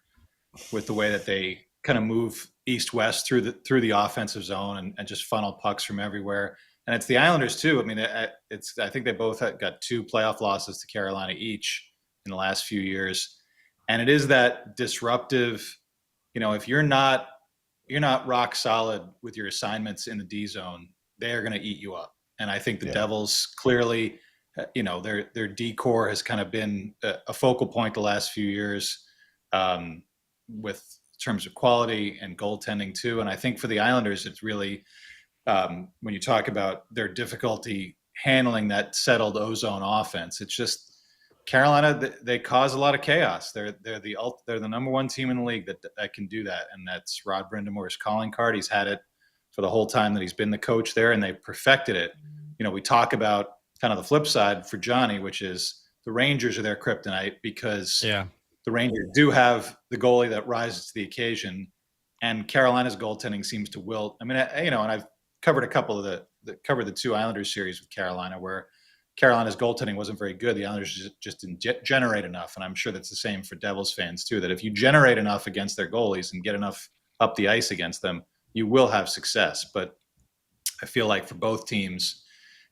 with the way that they kind of move east-west through the offensive zone and just funnel pucks from everywhere. And it's the Islanders too. I mean, I think they both got 2 playoff losses to Carolina each in the last few years. And it is that disruptive, if you're not rock solid with your assignments in the D zone, they are going to eat you up. And I think the Devils clearly, their D core has kind of been a focal point the last few years, with terms of quality and goaltending too. And I think for the Islanders, it's really, when you talk about their difficulty handling that settled ozone offense, it's just Carolina. They cause a lot of chaos. They're the number one team in the league that can do that, and that's Rod Brindamore's calling card. He's had it for the whole time that he's been the coach there, and they've perfected it. We talk about kind of the flip side for Johnny, which is the Rangers are their kryptonite because the Rangers do have the goalie that rises to the occasion, and Carolina's goaltending seems to wilt. I mean, and I've covered a couple of covered the 2 Islanders series with Carolina where Carolina's goaltending wasn't very good. The Islanders just didn't generate enough, and I'm sure that's the same for Devils fans too, that if you generate enough against their goalies and get enough up the ice against them, you will have success. But I feel like for both teams,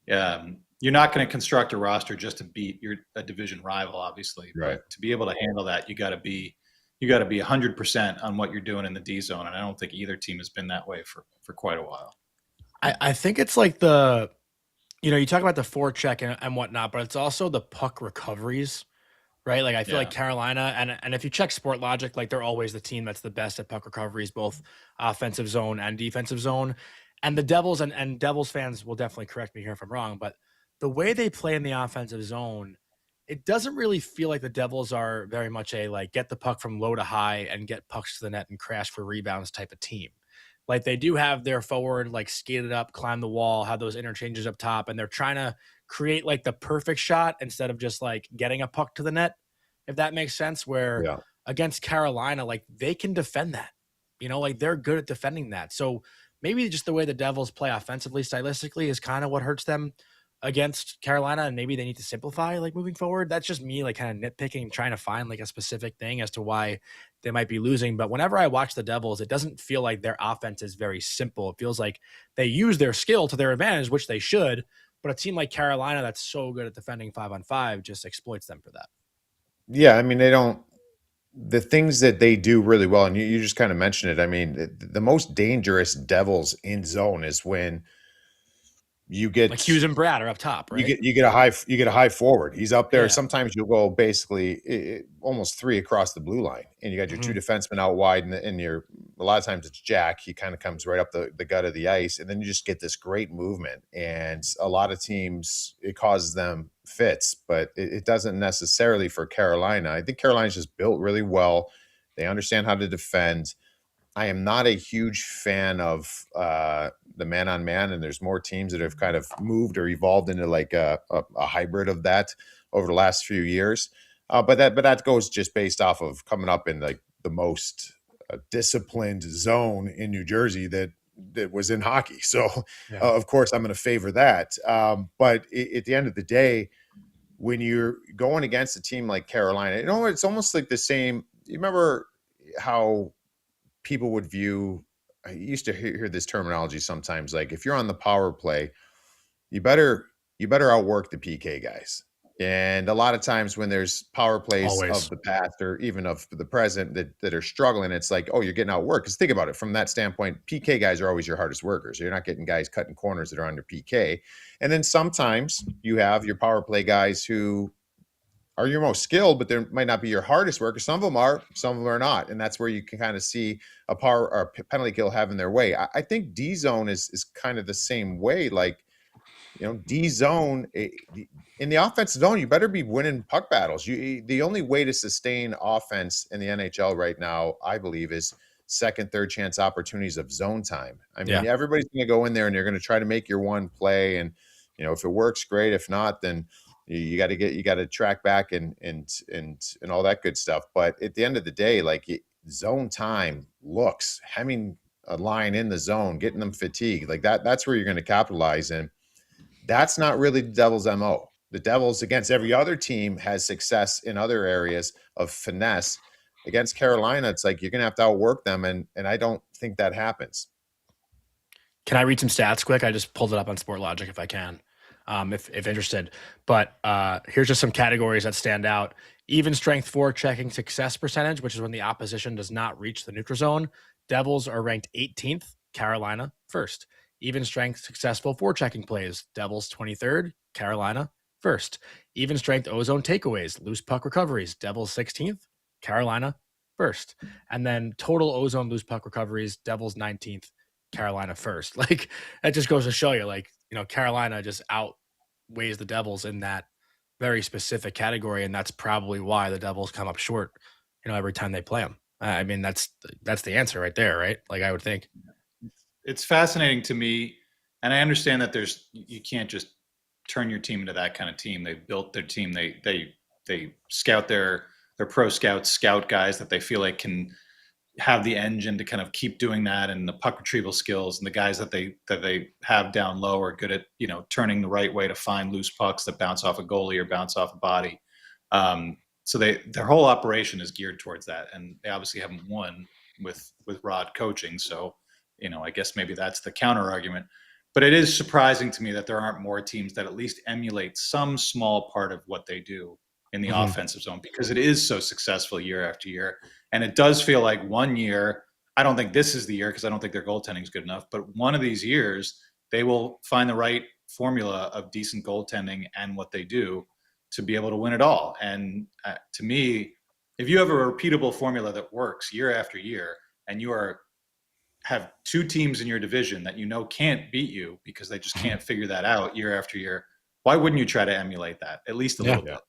you're not going to construct a roster just to beat a division rival, obviously. Right. But to be able to handle that, you got to be 100% on what you're doing in the D zone, and I don't think either team has been that way for quite a while. I think it's like you talk about the forecheck and whatnot, but it's also the puck recoveries, right? Like I feel like Carolina, and if you check Sport Logic, like they're always the team that's the best at puck recoveries, both offensive zone and defensive zone. And the Devils and Devils fans will definitely correct me here if I'm wrong, but the way they play in the offensive zone, it doesn't really feel like the Devils are very much a like get the puck from low to high and get pucks to the net and crash for rebounds type of team. Like they do have their forward like skate it up, climb the wall, have those interchanges up top, and they're trying to create like the perfect shot instead of just like getting a puck to the net, if that makes sense. Where against Carolina, like they can defend that, like they're good at defending that. So maybe just the way the Devils play offensively, stylistically, is kind of what hurts them against Carolina, and maybe they need to simplify like moving forward. That's just me like kind of nitpicking, trying to find like a specific thing as to why they might be losing. But whenever I watch the Devils, it doesn't feel like their offense is very simple. It feels like they use their skill to their advantage, which they should, but a team like Carolina that's so good at defending 5-on-5 just exploits them for that. Yeah, I mean, the things that they do really well, and you just kind of mentioned it. I mean, the most dangerous Devils in zone is when you get like Hughes and Brad are up top, right? You get a high forward. He's up there. Yeah. Sometimes you'll go basically almost 3 across the blue line, and you got your 2 defensemen out wide, and your a lot of times it's Jack. He kind of comes right up the gut of the ice, and then you just get this great movement. And a lot of teams, it causes them fits, but it doesn't necessarily for Carolina. I think Carolina's just built really well. They understand how to defend. I am not a huge fan of the man-on-man, and there's more teams that have kind of moved or evolved into like a hybrid of that over the last few years. But that goes just based off of coming up in like the most disciplined zone in New Jersey that was in hockey. So of course I'm going to favor that. But at the end of the day, when you're going against a team like Carolina, it's almost like the same. You remember how people would view, I used to hear this terminology sometimes, like if you're on the power play, you better outwork the PK guys. And a lot of times when there's power plays of the past or even of the present that are struggling, it's like, oh, you're getting outworked. Because think about it from that standpoint, PK guys are always your hardest workers. You're not getting guys cutting corners that are under PK. And then sometimes you have your power play guys who are your most skilled, but they might not be your hardest worker. Some of them are, some of them are not. And that's where you can kind of see a power or a penalty kill having their way. I think D zone is kind of the same way. Like, D zone in the offensive zone, you better be winning puck battles. The only way to sustain offense in the NHL right now, I believe, is second, third chance opportunities of zone time. I mean, everybody's going to go in there and you're going to try to make your one play. And, if it works, great. If not, then you got to track back and all that good stuff. But at the end of the day, like zone time looks, having a line in the zone, getting them fatigued like that's where you're going to capitalize. And that's not really the Devils' MO. The Devils against every other team has success in other areas of finesse. Against Carolina, it's like you're going to have to outwork them. And I don't think that happens. Can I read some stats quick? I just pulled it up on Sportlogic if I can. If interested. But here's just some categories that stand out. Even strength forechecking success percentage, which is when the opposition does not reach the neutral zone. Devils are ranked 18th, Carolina first. Even strength successful forechecking plays, Devils 23rd, Carolina first. Even strength ozone takeaways, loose puck recoveries, Devils 16th, Carolina first. And then total ozone loose puck recoveries, Devils 19th, Carolina first. Like that just goes to show you, like, Carolina just outweighs the Devils in that very specific category, and that's probably why the Devils come up short, every time they play them. I mean, that's the answer right there, right? Like I would think. It's fascinating to me, and I understand that you can't just turn your team into that kind of team. They built their team. They scout their pro scouts, scout guys that they feel like can have the engine to kind of keep doing that, and the puck retrieval skills, and the guys that they have down low are good at turning the right way to find loose pucks that bounce off a goalie or bounce off a body. So their whole operation is geared towards that, and they obviously haven't won with Rod coaching. So I guess maybe that's the counter argument. But it is surprising to me that there aren't more teams that at least emulate some small part of what they do in the offensive zone, because it is so successful year after year. And it does feel like one year, I don't think this is the year because I don't think their goaltending is good enough, but one of these years, they will find the right formula of decent goaltending and what they do to be able to win it all. And to me, if you have a repeatable formula that works year after year, and you have two teams in your division that can't beat you because they just can't figure that out year after year, why wouldn't you try to emulate that at least a little bit?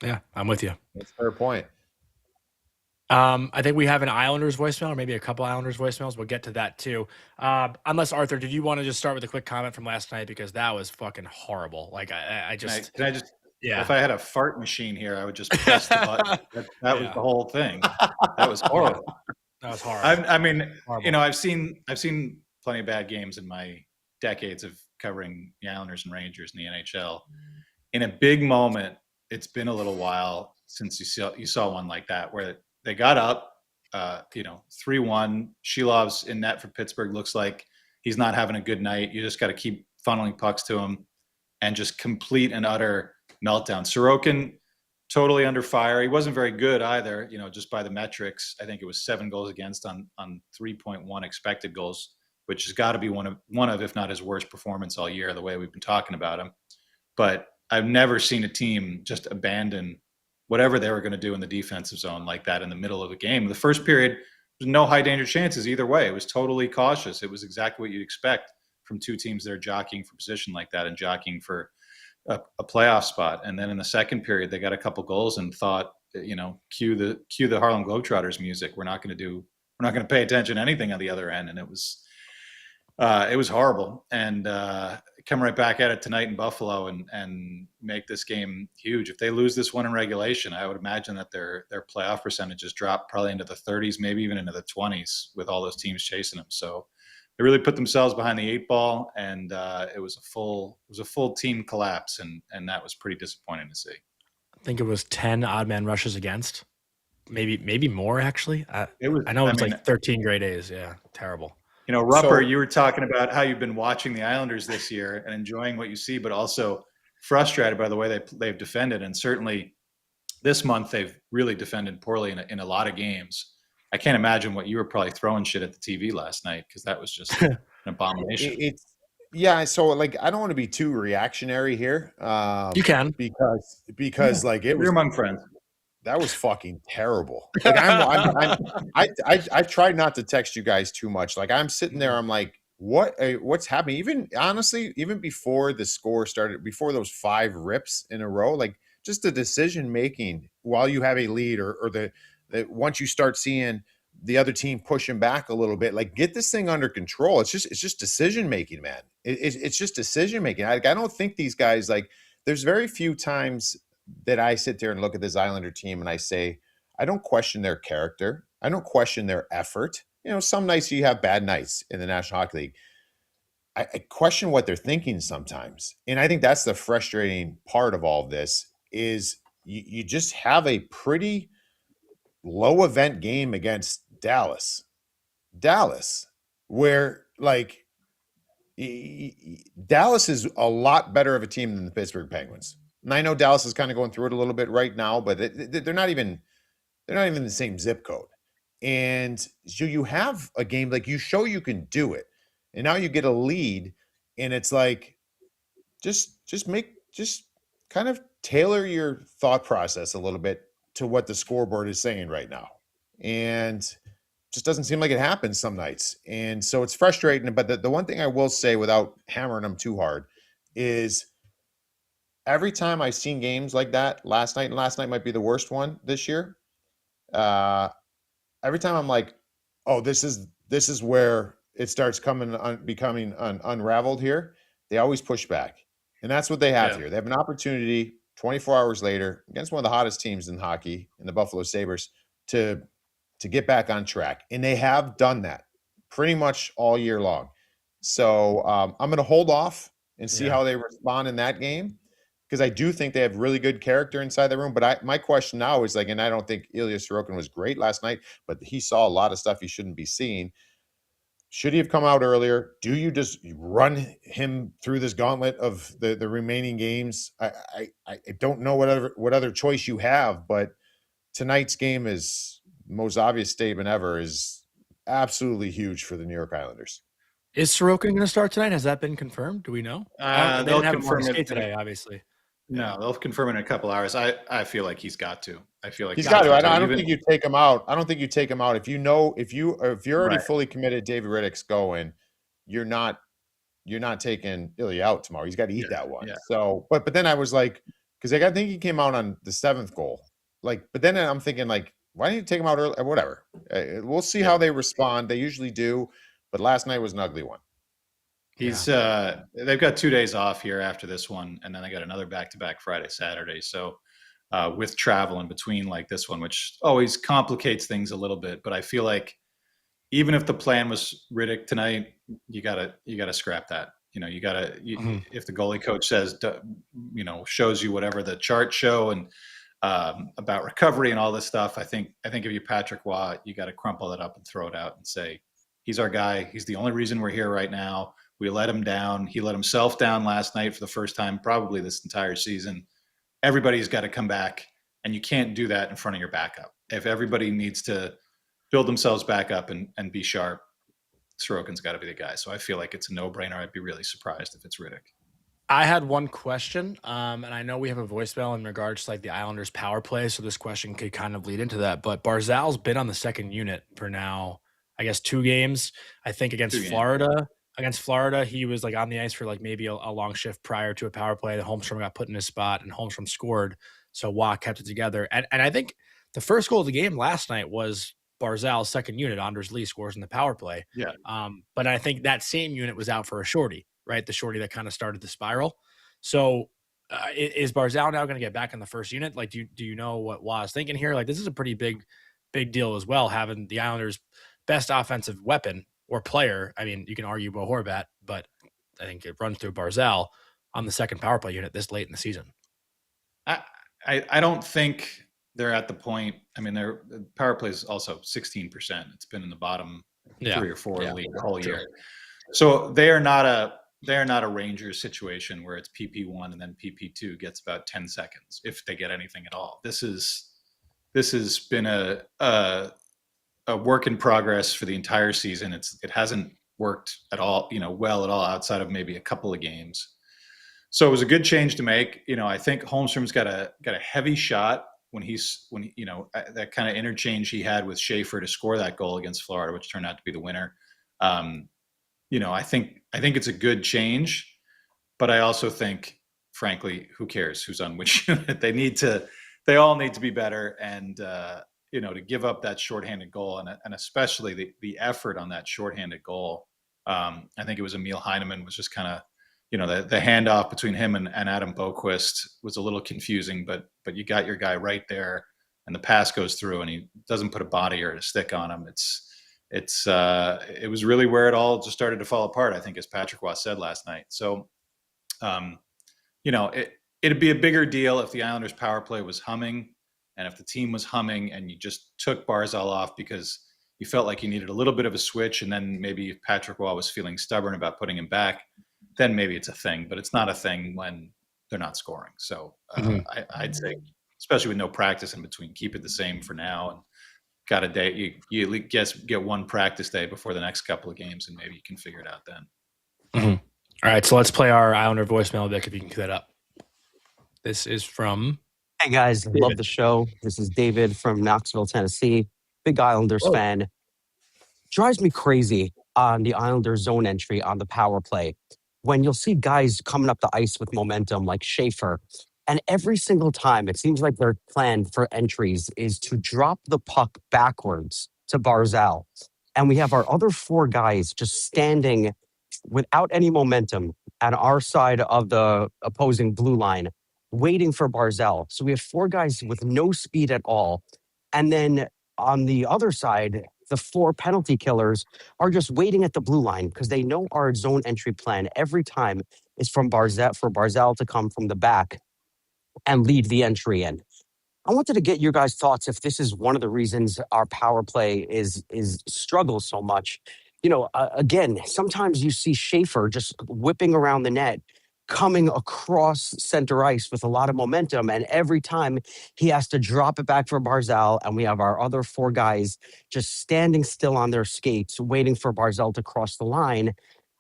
Yeah, I'm with you. That's a fair point. I think we have an Islanders voicemail, or maybe a couple Islanders voicemails. We'll get to that too. Unless Arthur, did you want to just start with a quick comment from last night, because that was fucking horrible. Like I just, can I just, if I had a fart machine here, I would just press the button. That was the whole thing. That was horrible. That was horrible. I mean, horrible. I've seen plenty of bad games in my decades of covering the Islanders and Rangers in the NHL. In a big moment, it's been a little while since you saw one like that, where they got up, 3-1. Shilov's in net for Pittsburgh. Looks like he's not having a good night. You just got to keep funneling pucks to him, and just complete and utter meltdown. Sorokin, totally under fire. He wasn't very good either, just by the metrics. I think it was 7 goals against on 3.1 expected goals, which has got to be one of, if not his worst performance all year, the way we've been talking about him. But I've never seen a team just abandon whatever they were going to do in the defensive zone like that in the middle of the game. The first period, no high danger chances either way. It was totally cautious. It was exactly what you'd expect from two teams that are jockeying for position like that and jockeying for a playoff spot. And then in the second period, they got a couple goals and thought, cue the Harlem Globetrotters music. We're not going to pay attention to anything on the other end. And it was horrible. And come right back at it tonight in Buffalo and make this game huge. If they lose this one in regulation, I would imagine that their playoff percentages drop probably into the 30s, maybe even into the 20s with all those teams chasing them. So they really put themselves behind the 8 ball, and it was a full team collapse, and that was pretty disappointing to see. I think it was 10 odd man rushes against, maybe more actually. I know it was like 13 grade A's. Yeah, terrible. Rupper, you were talking about how you've been watching the Islanders this year and enjoying what you see, but also frustrated by the way they've defended. And certainly this month they've really defended poorly in a lot of games. I can't imagine what you were probably throwing shit at the TV last night, because that was just an abomination. So I don't want to be too reactionary here. You can, because like it was, you're among friends. That was fucking terrible. Like I tried not to text you guys too much. Like I'm sitting there, I'm like, what's happening? Even honestly, even before the score started, before those 5 rips in a row, like just the decision making while you have a lead, or the once you start seeing the other team pushing back a little bit, like get this thing under control. It's just decision making, man. It's just decision making. I don't think these guys, like, there's very few times that I sit there and look at this Islander team and I say, I don't question their character. I don't question their effort. Some nights you have bad nights in the National Hockey League. I question what they're thinking sometimes. And I think that's the frustrating part of all of this is you just have a pretty low event game against Dallas, where like Dallas is a lot better of a team than the Pittsburgh Penguins. And I know Dallas is kind of going through it a little bit right now, but they're not even the same zip code. And so you have a game, like, you show you can do it, and now you get a lead, and it's like just kind of tailor your thought process a little bit to what the scoreboard is saying right now. And just doesn't seem like it happens some nights. And so it's frustrating. But the one thing I will say, without hammering them too hard, is every time I've seen games like that last night, and last night might be the worst one this year, every time I'm like, oh, this is where it starts becoming unraveled here. They always push back. And that's what they have here. They have an opportunity 24 hours later against one of the hottest teams in hockey, in the Buffalo Sabres, to get back on track. And they have done that pretty much all year long. So I'm going to hold off and see how they respond in that game, because I do think they have really good character inside the room. But my question now is, like, and I don't think Ilya Sorokin was great last night, but he saw a lot of stuff he shouldn't be seeing. Should he have come out earlier? Do you just run him through this gauntlet of the remaining games? I don't know what other choice you have, but tonight's game is the most obvious statement ever, is absolutely huge for the New York Islanders. Is Sorokin going to start tonight? Has that been confirmed? Do we know? They didn't have him on skate today, obviously. No, they'll confirm it in a couple hours. I feel like he's got to. I feel like he's got to. I don't think you take him out. I don't think you take him out if you're already fully committed. David Riddick's going. You're not taking Ilya out tomorrow. He's got to eat that one. Yeah. So, but then I was like, because I think he came out on the 7th goal. Like, but then I'm thinking, like, why didn't you take him out early? Whatever. We'll see how they respond. They usually do, but last night was an ugly one. They've got 2 days off here after this one, and then they got another back-to-back Friday, Saturday. So with travel in between, like this one, which always complicates things a little bit. But I feel like even if the plan was Riddick tonight, you gotta scrap that. If the goalie coach says, shows you whatever the charts show and about recovery and all this stuff, I think if you're Patrick Waugh, you got to crumple it up and throw it out and say, he's our guy. He's the only reason we're here right now. We let him down. He let himself down last night for the first time probably this entire season. Everybody's got to come back, and you can't do that in front of your backup. If everybody needs to build themselves back up and be sharp, Sorokin's got to be the guy. So I feel like it's a no-brainer. I'd be really surprised if it's Riddick. I had one question, and I know we have a voicemail in regards to like the Islanders power play, so this question could kind of lead into that. But Barzal's been on the second unit for now, I guess 2 games. I think against 2 games. Florida. Against Florida, he was like on the ice for like maybe a long shift prior to a power play. The Holmstrom got put in his spot, and Holmstrom scored, so Waugh kept it together. And I think the first goal of the game last night was Barzal's second unit. Anders Lee scores in the power play. Yeah. But I think that same unit was out for a shorty, right? The shorty that kind of started the spiral. So is Barzal now going to get back in the first unit? Like, do you know what Waugh is thinking here? Like, this is a pretty big deal as well, having the Islanders' best offensive weapon or player. I mean, you can argue Bo Horvat, but I think it runs through Barzal on the second power play unit this late in the season. I don't think they're at the point. I mean, their power play is also 16%. It's been in the bottom 3 or 4 in the league the whole year. So they are not a Rangers situation where it's PP1 and then PP2 gets about 10 seconds if they get anything at all. This has been a work in progress for the entire season. It hasn't worked at all, well at all outside of maybe a couple of games. So it was a good change to make. I think Holmstrom's got a heavy shot when that kind of interchange he had with Schaefer to score that goal against Florida, which turned out to be the winner. I think it's a good change, but I also think, frankly, who cares who's on which unit? They all need to be better. And, to give up that shorthanded goal and especially the effort on that shorthanded goal. I think it was Emil Heineman was just kind of, the handoff between him and Adam Boquist was a little confusing, but you got your guy right there and the pass goes through and he doesn't put a body or a stick on him. It was really where it all just started to fall apart, I think, as Patrick Waugh said last night. So, it'd be a bigger deal if the Islanders power play was humming and if the team was humming and you just took Barzal off because you felt like you needed a little bit of a switch. And then maybe if Patrick Waugh was feeling stubborn about putting him back, then maybe it's a thing, but it's not a thing when they're not scoring. So I'd say, especially with no practice in between, keep it the same for now. And got a day, you get one practice day before the next couple of games, and maybe you can figure it out then. Mm-hmm. All right, so let's play our Islander voicemail, Vic, if you can cue that up. This is from... Hey, guys. David. Love the show. This is David from Knoxville, Tennessee. Big Islanders fan. Drives me crazy on the Islanders zone entry on the power play. When you'll see guys coming up the ice with momentum like Schaefer, and every single time it seems like their plan for entries is to drop the puck backwards to Barzal. And we have our other 4 guys just standing without any momentum on our side of the opposing blue line, waiting for Barzal. So we have 4 guys with no speed at all. And then on the other side, the 4 penalty killers are just waiting at the blue line because they know our zone entry plan every time is for Barzal to come from the back and lead the entry in. I wanted to get your guys' thoughts if this is one of the reasons our power play is struggles so much. Again, sometimes you see Schaefer just whipping around the net, coming across center ice with a lot of momentum. And every time he has to drop it back for Barzal, and we have our other 4 guys just standing still on their skates, waiting for Barzal to cross the line.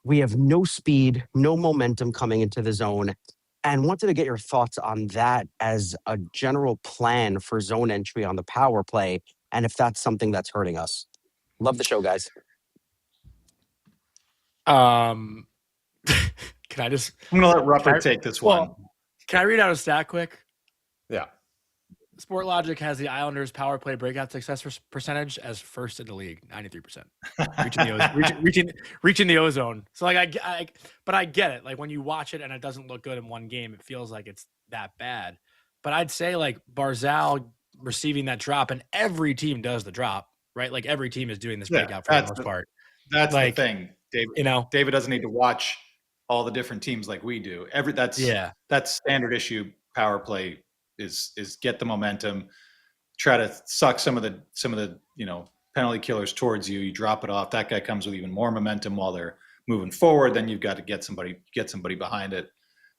We have no speed, no momentum coming into the zone. And wanted to get your thoughts on that as a general plan for zone entry on the power play, and if that's something that's hurting us. Love the show, guys. Can I just... I'm going to let Rupp take this one. Can I read out a stat quick? Yeah. Sportlogic has the Islanders' power play breakout success percentage as first in the league, 93%. Reaching the ozone. So but I get it. Like when you watch it and it doesn't look good in one game, it feels like it's that bad. But I'd say like Barzal receiving that drop, and every team does the drop, right? Like every team is doing this breakout for the most part. That's the thing, David. David doesn't need to watch all the different teams like we do. That's standard issue power play. Is get the momentum, try to suck some of the penalty killers towards you. You drop it off. That guy comes with even more momentum while they're moving forward. Then you've got to get somebody behind it.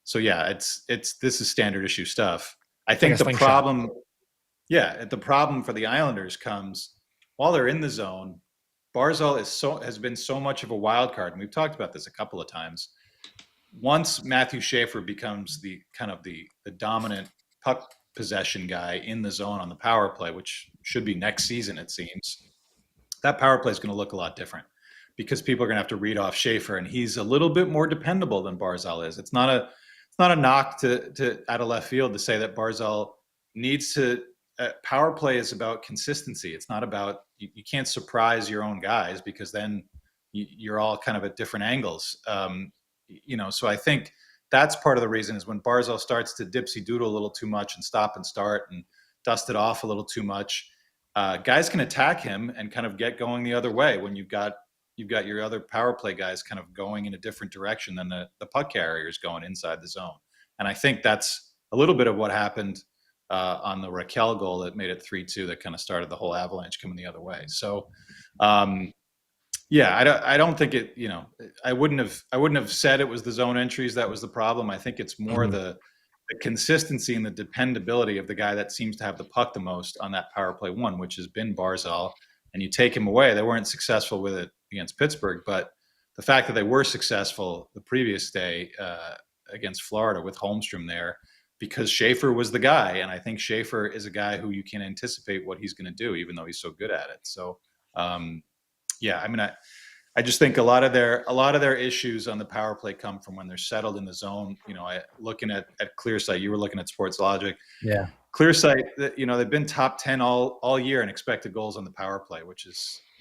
So yeah, this is standard issue stuff. I think the problem for the Islanders comes while they're in the zone. Barzal has been so much of a wild card, and we've talked about this a couple of times. once Matthew Schaefer becomes the kind of the dominant puck possession guy in the zone on the power play, which should be next season, it seems, that power play is going to look a lot different because people are going to have to read off Schaefer, and he's a little bit more dependable than Barzal is. It's not a knock to out of left field to say that Barzal needs to. Power play is about consistency. It's not about you can't surprise your own guys because then you're all kind of at different angles. So I think that's part of the reason is when Barzal starts to dipsy doodle a little too much and stop and start and dust it off a little too much, guys can attack him and kind of get going the other way when you've got your other power play guys kind of going in a different direction than the puck carriers going inside the zone. And I think that's a little bit of what happened on the Raquel goal that made it 3-2 that kind of started the whole Avalanche coming the other way. So, I don't think it, I wouldn't have said it was the zone entries that was the problem. I think it's more the consistency and the dependability of the guy that seems to have the puck the most on that power play one, which has been Barzal. And you take him away, they weren't successful with it against Pittsburgh, but the fact that they were successful the previous day against Florida with Holmstrom there, because Schaefer was the guy. And I think Schaefer is a guy who you can anticipate what he's going to do, even though he's so good at it. So, I just think a lot of their issues on the power play come from when they're settled in the zone. Looking at ClearSight, you were looking at Sports Logic. Yeah. ClearSight, they've been top 10 all year in expected goals on the power play, which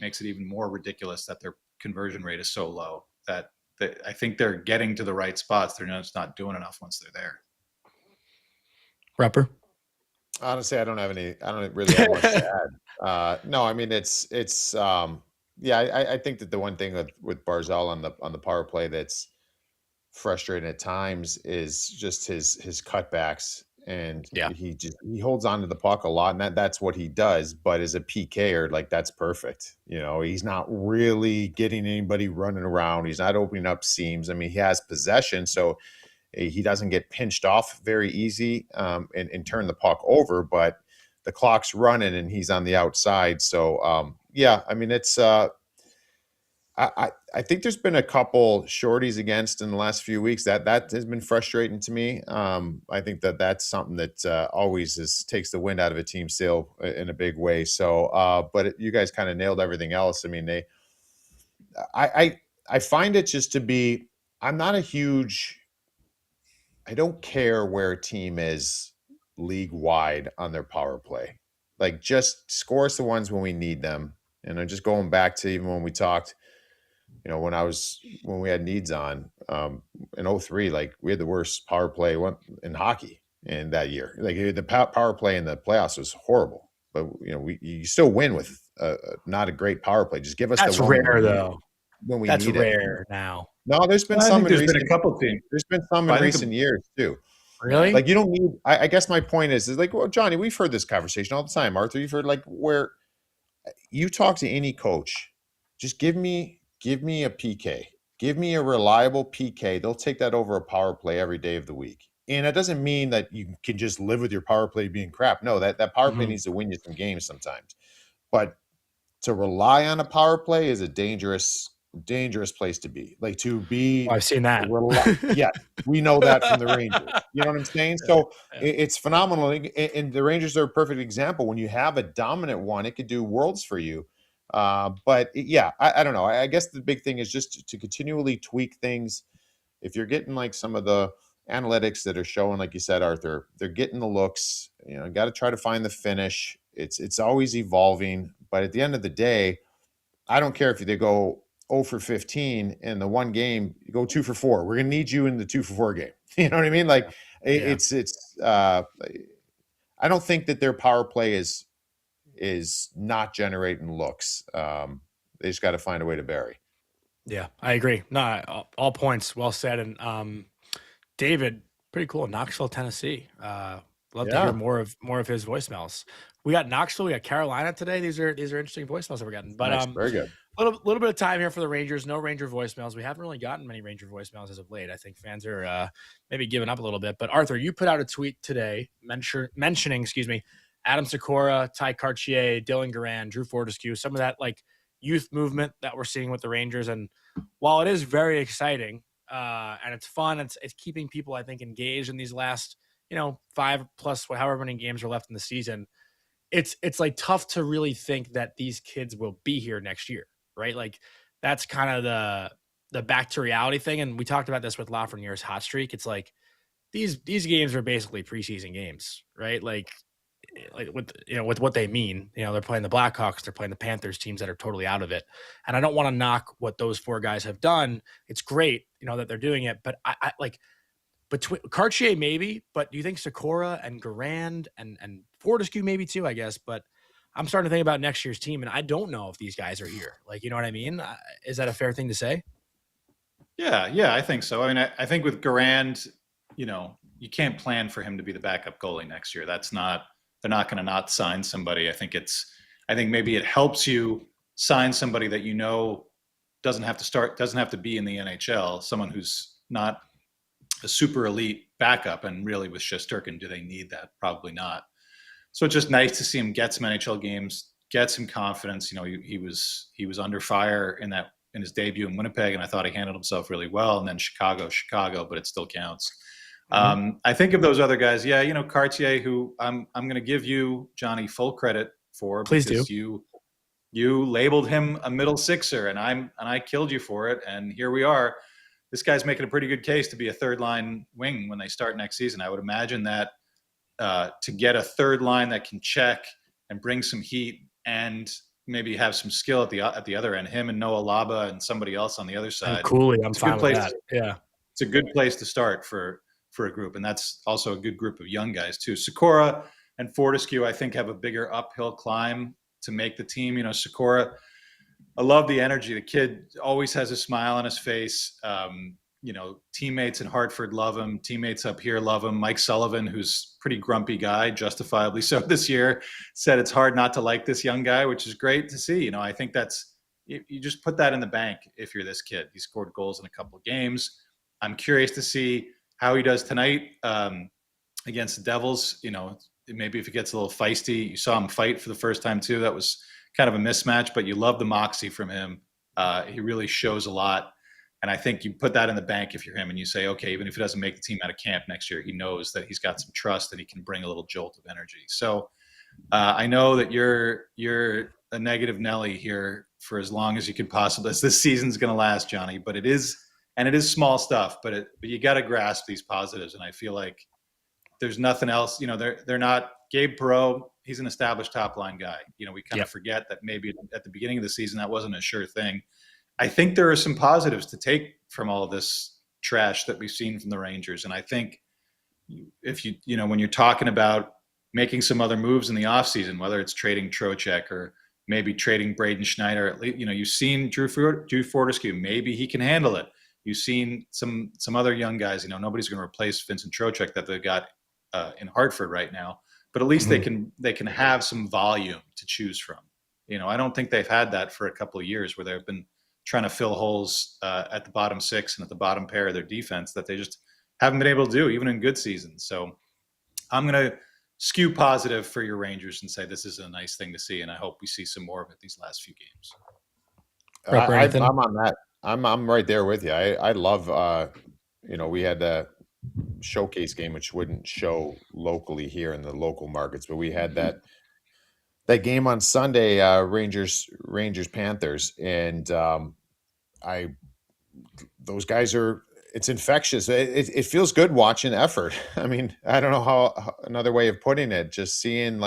makes it even more ridiculous that their conversion rate is so low that I think they're getting to the right spots. They're just not doing enough once they're there. Rupper? Honestly, I don't really have much to add. No, I mean, I think that the one thing with Barzal on the power play that's frustrating at times is just his cutbacks, and he holds on to the puck a lot, and that's what he does. But as a PKer, like, that's perfect. He's not really getting anybody running around. He's not opening up seams. I mean, he has possession, so he doesn't get pinched off very easy and turn the puck over, but the clock's running and he's on the outside. So, I mean, it's I think there's been a couple shorties against in the last few weeks that has been frustrating to me. I think that's something that always takes the wind out of a team's sail in a big way. So, but you guys kind of nailed everything else. I mean, I find it just to be, I don't care where a team is league wide on their power play. Like, just score us the ones when we need them. And I'm just going back to even when we talked, when we had needs on in 2003, like, we had the worst power play in hockey in that year. Like, the power play in the playoffs was horrible, but you still win with not a great power play. Just give us that's the one rare though. When we that's need rare it. now. No, there's been some. There's been a couple teams. There's been some in recent years too. Really? Like, you don't need. I guess my point is like, well, Johnny, we've heard this conversation all the time. Arthur, you've heard, like, where you talk to any coach, just give me a PK, give me a reliable PK. They'll take that over a power play every day of the week. And it doesn't mean that you can just live with your power play being crap. No, that power play needs to win you some games sometimes. But to rely on a power play is a dangerous place to be. Like, to be, I've seen that. Yeah, we know that from the Rangers. You know what I'm saying? So it's phenomenal, and the Rangers are a perfect example. When you have a dominant one, it could do worlds for you. I don't know. I guess the big thing is just to continually tweak things. If you're getting, like, some of the analytics that are showing, like you said, Arthur, they're getting the looks. Got to try to find the finish. It's always evolving. But at the end of the day, I don't care if they go 0 for 15 in the one game, you go 2 for 4. We're going to need you in the 2 for 4 game. You know what I mean? Like, it's I don't think that their power play is not generating looks. They just got to find a way to bury. Yeah, I agree. No, all points well said. And David, pretty cool. Knoxville, Tennessee. Love to hear more of his voicemails. We got Knoxville, we got Carolina today. These are interesting voicemails that we're getting. But nice, very good. Little bit of time here for the Rangers. No Ranger voicemails. We haven't really gotten many Ranger voicemails as of late. I think fans are maybe giving up a little bit. But Arthur, you put out a tweet today mentioning, Adam Sikora, Ty Cartier, Dylan Garand, Drew Fortescue, some of that, like, youth movement that we're seeing with the Rangers. And while it is very exciting, and it's fun. It's keeping people, I think, engaged in these last 5 plus however many games are left in the season. It's like tough to really think that these kids will be here next year, right? Like that's kind of the back to reality thing. And we talked about this with Lafreniere's hot streak. It's like these games are basically preseason games, right? Like with what they mean. They're playing the Blackhawks, they're playing the Panthers, teams that are totally out of it. And I don't want to knock what those 4 guys have done. It's great, that they're doing it, but I like between Cartier maybe, but do you think Sikora and Garand and Fortescue maybe too, I guess, but I'm starting to think about next year's team and I don't know if these guys are here. Like, you know what I mean? Is that a fair thing to say? Yeah, I think so. I mean, I think with Garand, you can't plan for him to be the backup goalie next year. They're not going to not sign somebody. I think maybe it helps you sign somebody that doesn't have to be in the NHL, someone who's not a super elite backup. And really with Shesterkin, do they need that? Probably not. So it's just nice to see him get some NHL games, get some confidence. He was under fire in his debut in Winnipeg, and I thought he handled himself really well. And then Chicago, but it still counts. I think of those other guys. Yeah, Cartier, who I'm going to give you, Johnny, full credit for. Please because do. You labeled him a middle sixer, and I killed you for it. And here we are. This guy's making a pretty good case to be a third line wing when they start next season. I would imagine that to get a third line that can check and bring some heat and maybe have some skill at the other end, him and Noah Laba and somebody else on the other side. Coolly, I'm fine with that. Yeah, it's a good place to start for a group, and that's also a good group of young guys too. Sikora and Fortescue, I think, have a bigger uphill climb to make the team. Sikora, I love the energy. The kid always has a smile on his face. Teammates in Hartford love him. Teammates up here love him. Mike Sullivan, who's a pretty grumpy guy, justifiably so this year, said it's hard not to like this young guy, which is great to see. I think you just put that in the bank if you're this kid. He scored goals in a couple of games. I'm curious to see how he does tonight against the Devils. Maybe if he gets a little feisty. You saw him fight for the first time too. That was kind of a mismatch, but you love the moxie from him. He really shows a lot. And I think you put that in the bank if you're him and you say, okay, even if he doesn't make the team out of camp next year, he knows that he's got some trust and he can bring a little jolt of energy. So I know that you're a negative Nelly here for as long as you can possibly, as this season's going to last, Johnny, but it is small stuff, but you got to grasp these positives. And I feel like there's nothing else, they're not Gabe Perreault. He's an established top line guy. We kind of forget that maybe at the beginning of the season, that wasn't a sure thing. I think there are some positives to take from all of this trash that we've seen from the Rangers. And I think if when you're talking about making some other moves in the offseason, whether it's trading Trocheck or maybe trading Braden Schneider, at least, you've seen Drew Fortescue, maybe he can handle it. You've seen some other young guys, nobody's going to replace Vincent Trocheck that they've got in Hartford right now, but at least they can have some volume to choose from. I don't think they've had that for a couple of years where they've been trying to fill holes at the bottom 6 and at the bottom pair of their defense that they just haven't been able to do, even in good seasons. So I'm going to skew positive for your Rangers and say this is a nice thing to see, and I hope we see some more of it these last few games. I'm on that. I'm right there with you. I love, we had the showcase game, which wouldn't show locally here in the local markets, but we had that game on Sunday, Rangers Panthers, and those guys it's infectious. It feels good watching effort. I mean, I don't know how another way of putting it, just seeing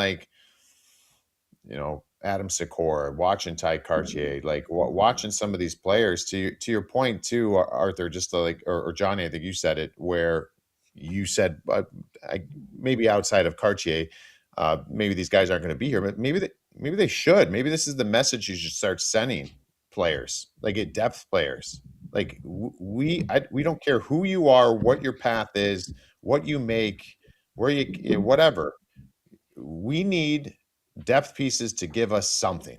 Adam Sikora, watching Ty Cartier, watching some of these players to your point too, Arthur, just or Johnny, I think you said it, where you said maybe outside of Cartier, maybe these guys aren't going to be here, but maybe they should. Maybe this is the message you should start sending players, get depth players. We don't care who you are, what your path is, what you make, where you whatever. We need depth pieces to give us something.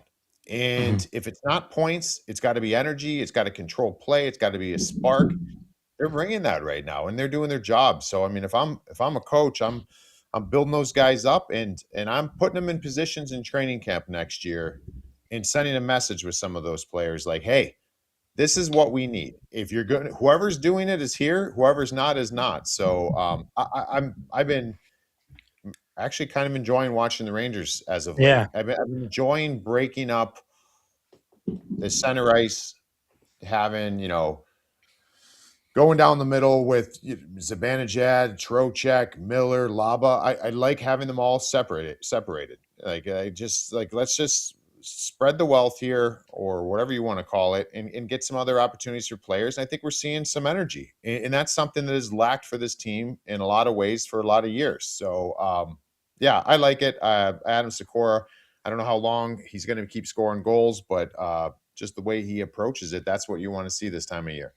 And if it's not points, it's got to be energy. It's got to control play. It's got to be a spark. They're bringing that right now, and they're doing their job. So, I mean, if I'm a coach, I'm building those guys up, and I'm putting them in positions in training camp next year and sending a message with some of those players like, hey, this is what we need. If you're going, whoever's doing it is here. Whoever's not is not. So I've been actually kind of enjoying watching the Rangers as of late. Yeah. I've been enjoying breaking up the center ice, having, going down the middle with Zibanejad, Trocheck, Miller, Laba. I like having them all separated. Like, let's just spread the wealth here, or whatever you want to call it, and get some other opportunities for players. And I think we're seeing some energy, and that's something that has lacked for this team in a lot of ways for a lot of years. So, yeah, I like it. Adam Sikora, I don't know how long he's going to keep scoring goals, but just the way he approaches it, that's what you want to see this time of year.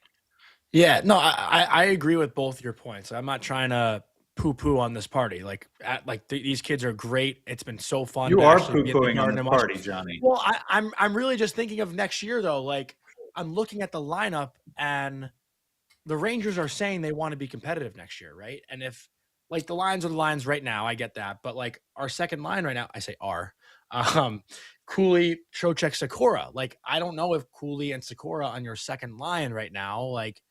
Yeah, no, I agree with both your points. I'm not trying to poo-poo on this party. These kids are great. It's been so fun. You to are actually be at poo-pooing on Garden the and watch. party, Johnny. Well, I'm really just thinking of next year though. Like, I'm looking at the lineup, and the Rangers are saying they want to be competitive next year, right? And if like the lines are the lines right now, I get that. But like our second line right now, I say Cooley, Trocheck, Sikora. Like, I don't know if Cooley and Sikora on your second line right now, like,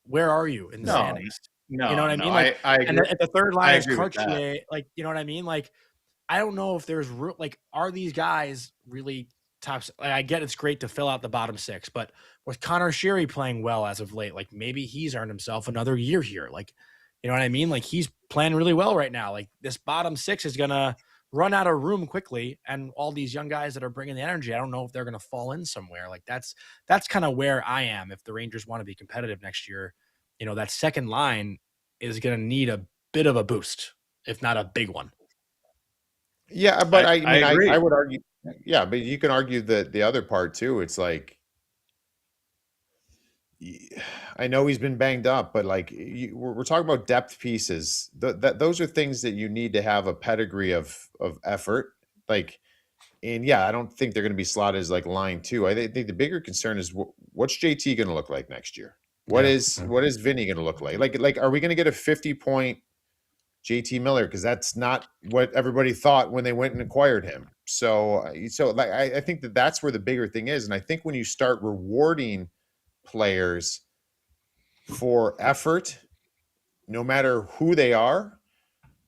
where are you in the standings? No, you know what I mean? Like, I agree. And the third line is agree with that. Cartier. Like, you know what I mean? Like, I don't know if there's are these guys really top? Like, I get it's great to fill out the bottom six, but with Connor Sherry playing well as of late, like maybe he's earned himself another year here. Like, you know what I mean? Like, he's playing really well right now. Like, this bottom six is gonna run out of room quickly, and all these young guys that are bringing the energy, I don't know if they're gonna fall in somewhere. Like, that's kind of where I am. If the Rangers want to be competitive next year, that second line is gonna need a bit of a boost, if not a big one. Yeah, but I mean, agree. I would argue. Yeah, but you can argue the other part too. It's like, I know he's been banged up, but like we're talking about depth pieces. Those are things that you need to have a pedigree of effort. Like, and yeah, I don't think they're going to be slotted as like line two. I think the bigger concern is what's JT going to look like next year? What is Vinny going to look like? Like, are we going to get a 50-point JT Miller? Because that's not what everybody thought when they went and acquired him. So like, I think that's where the bigger thing is. And I think when you start rewarding players for effort, no matter who they are,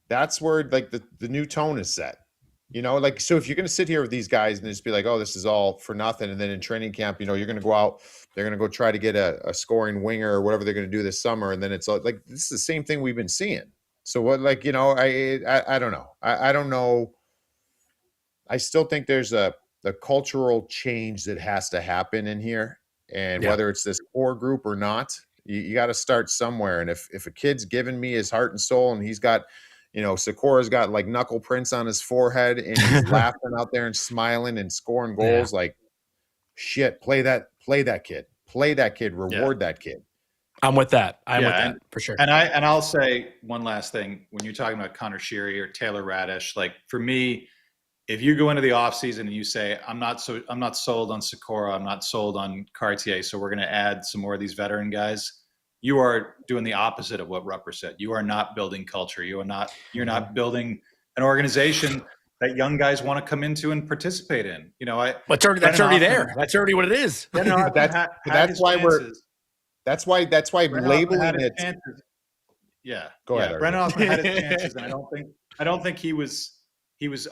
that's where like the new tone is set. Like, so if you're going to sit here with these guys and just be like, oh, this is all for nothing, and then in training camp, you're going to go out, they're going to go try to get a scoring winger or whatever they're going to do this summer, and then it's like this is the same thing we've been seeing. So what, like, I don't know. I don't know. I still think there's a cultural change that has to happen in here, and whether it's this core group or not, you got to start somewhere. And if a kid's giving me his heart and soul, and he's got, Sikora's got like knuckle prints on his forehead, and he's laughing out there and smiling and scoring goals, like, shit, play that kid, reward that kid. I'm with that. I'm with that for sure. And I'll say one last thing. When you're talking about Connor Sherry or Taylor Radish, like, for me, if you go into the offseason and you say, I'm not sold on Sikora, I'm not sold on Cartier, so we're going to add some more of these veteran guys, you are doing the opposite of what Rupper said. You are not building culture. You're not building an organization that young guys want to come into and participate in. That's already there. That's already what it is. That's why labeling it. Yeah. Go ahead. Brennan Othmann had his chances, and I don't think he was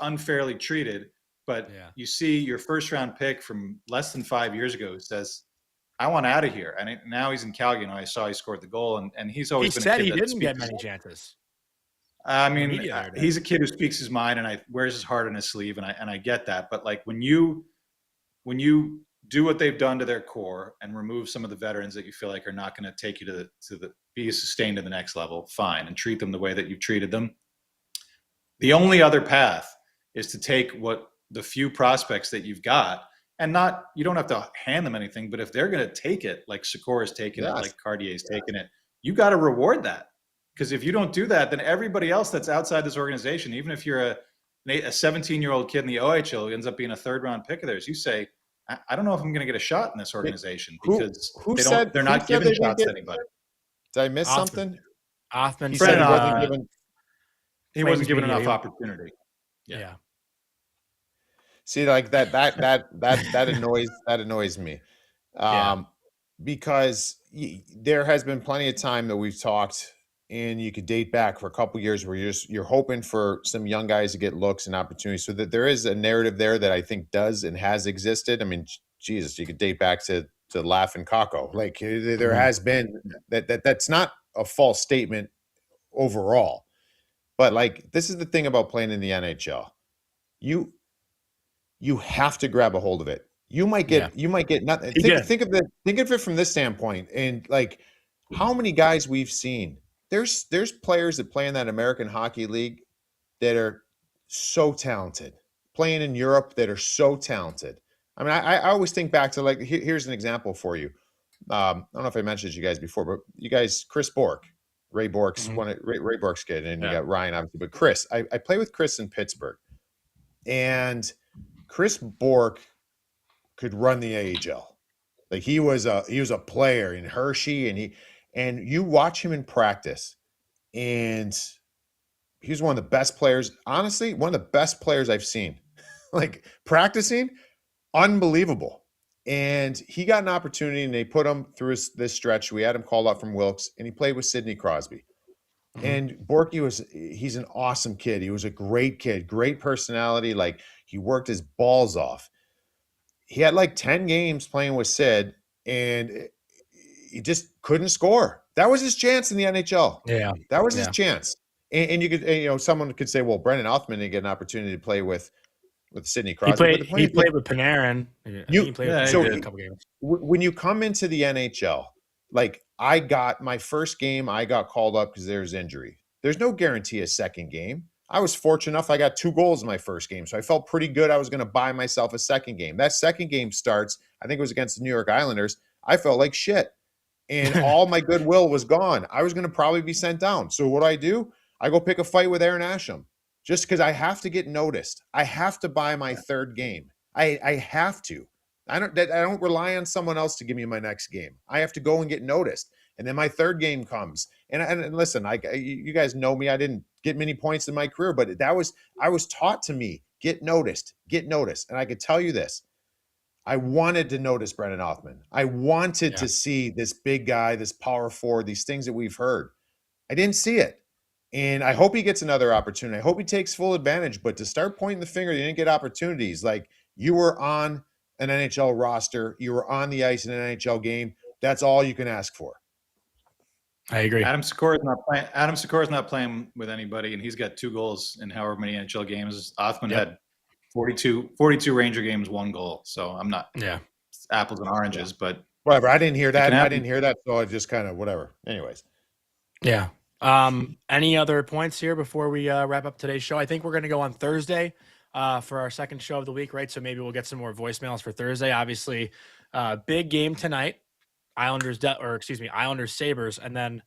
unfairly treated. But you see your first round pick from less than 5 years ago who says, I want out of here. And now he's in Calgary, and I saw he scored the goal, and he's always been a kid he that didn't get many chances. I mean, he's a kid who speaks his mind, and wears his heart on his sleeve, and I get that. But like, when you do what they've done to their core and remove some of the veterans that you feel like are not going to take you to be sustained to the next level, fine, and treat them the way that you've treated them. The only other path is to take what the few prospects that you've got, and you don't have to hand them anything, but if they're going to take it, like Sikora's taking it, like Cartier's taking it, you got to reward that. Because if you don't do that, then everybody else that's outside this organization, even if you're a 17-year-old kid in the OHL who ends up being a third-round pick of theirs, you say, I don't know if I'm going to get a shot in this organization, because they're not giving shots to anybody. Did I miss something? Othmann said he wasn't given enough opportunity. Yeah. See, like that annoys me. because there has been plenty of time that we've talked, and you could date back for a couple years where you're hoping for some young guys to get looks and opportunities, so that there is a narrative there that I think does and has existed. I mean, Jesus, you could date back to Laugh and Kako. Like there has been that's not a false statement overall, but like this is the thing about playing in the NHL. You have to grab a hold of it. You might get nothing. Think of it from this standpoint, and like how many guys we've seen. There's players that play in that American Hockey League that are so talented, playing in Europe that are so talented. I mean, I always think back to like here's an example for you. I don't know if I mentioned you guys before, but you guys, Chris Bourque, Ray Bourque's Ray Bourque's kid, and you got Ryan obviously, but Chris, I play with Chris in Pittsburgh, and Chris Bourque could run the AHL. Like he was a player in Hershey, and you watch him in practice, and he's one of the best players, honestly, one of the best players I've seen. Like practicing, unbelievable. And he got an opportunity, and they put him through this stretch. We had him called up from Wilkes, and he played with Sidney Crosby. And Bourque he's an awesome kid. He was a great kid, great personality. Like he worked his balls off. He had like 10 games playing with Sid, and he just couldn't score. That was his chance in the NHL. Yeah. That was his chance. And you could, someone could say, well, Brendan Othmann didn't get an opportunity to play with Sidney Crosby. He played with Panarin. He played a couple games. When you come into the NHL, like I got my first game, I got called up because there's injury. There's no guarantee a second game. I was fortunate enough. I got 2 goals in my first game. So I felt pretty good. I was going to buy myself a second game. That second game starts, I think it was against the New York Islanders. I felt like shit. And all my goodwill was gone. I was going to probably be sent down. So what do? I go pick a fight with Aaron Asham just because I have to get noticed. I have to buy my third game. I have to. I don't rely on someone else to give me my next game. I have to go and get noticed. And then my third game comes. And listen, you guys know me. I didn't get many points in my career, but I was taught to me, get noticed. And I could tell you this. I wanted to notice Brendan Othmann. I wanted to see this big guy, this power forward, these things that we've heard. I didn't see it. And I hope he gets another opportunity. I hope he takes full advantage. But to start pointing the finger, you didn't get opportunities. Like you were on an NHL roster. You were on the ice in an NHL game. That's all you can ask for. I agree. Adam Sikora is not playing with anybody, and he's got 2 goals in however many NHL games. Othmann had 42 Ranger games, 1 goal. So I'm not apples and oranges, but whatever. I didn't hear that. So I just kind of whatever. Anyways. Yeah. Any other points here before we wrap up today's show? I think we're going to go on Thursday for our second show of the week, right? So maybe we'll get some more voicemails for Thursday. Obviously, big game tonight. Islanders Sabres, and then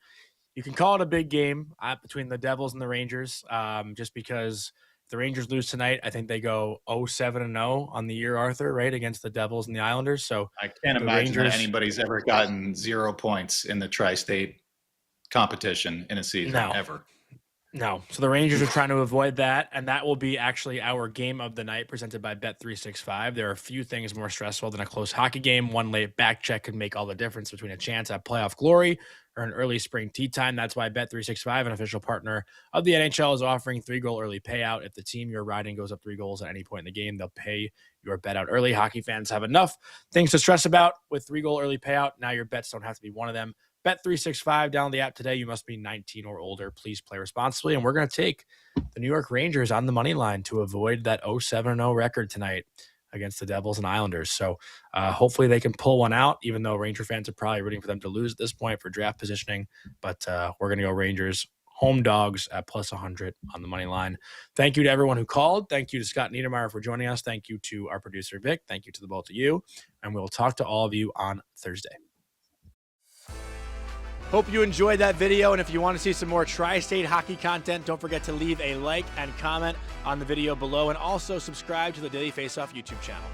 you can call it a big game between the Devils and the Rangers. Just because if the Rangers lose tonight, I think they go 0-7-0 on the year, Arthur, right, against the Devils and the Islanders. So I can't imagine that anybody's ever gotten 0 points in the tri-state competition in a season ever. No. So the Rangers are trying to avoid that, and that will be actually our game of the night presented by Bet365. There are a few things more stressful than a close hockey game. One late back check could make all the difference between a chance at playoff glory or an early spring tee time. That's why Bet365, an official partner of the NHL, is offering 3-goal early payout. If the team you're riding goes up 3 goals at any point in the game, they'll pay your bet out early. Hockey fans have enough things to stress about with 3-goal early payout. Now your bets don't have to be one of them. Bet365, download the app today. You must be 19 or older. Please play responsibly. And we're going to take the New York Rangers on the money line to avoid that 0-7-0 record tonight against the Devils and Islanders. So hopefully they can pull one out, even though Ranger fans are probably rooting for them to lose at this point for draft positioning. But we're going to go Rangers home dogs at plus 100 on the money line. Thank you to everyone who called. Thank you to Scott Niedermayer for joining us. Thank you to our producer, Vic. Thank you to the both of you. And we'll talk to all of you on Thursday. Hope you enjoyed that video, and if you want to see some more Tri-State hockey content, don't forget to leave a like and comment on the video below, and also subscribe to the Daily Faceoff YouTube channel.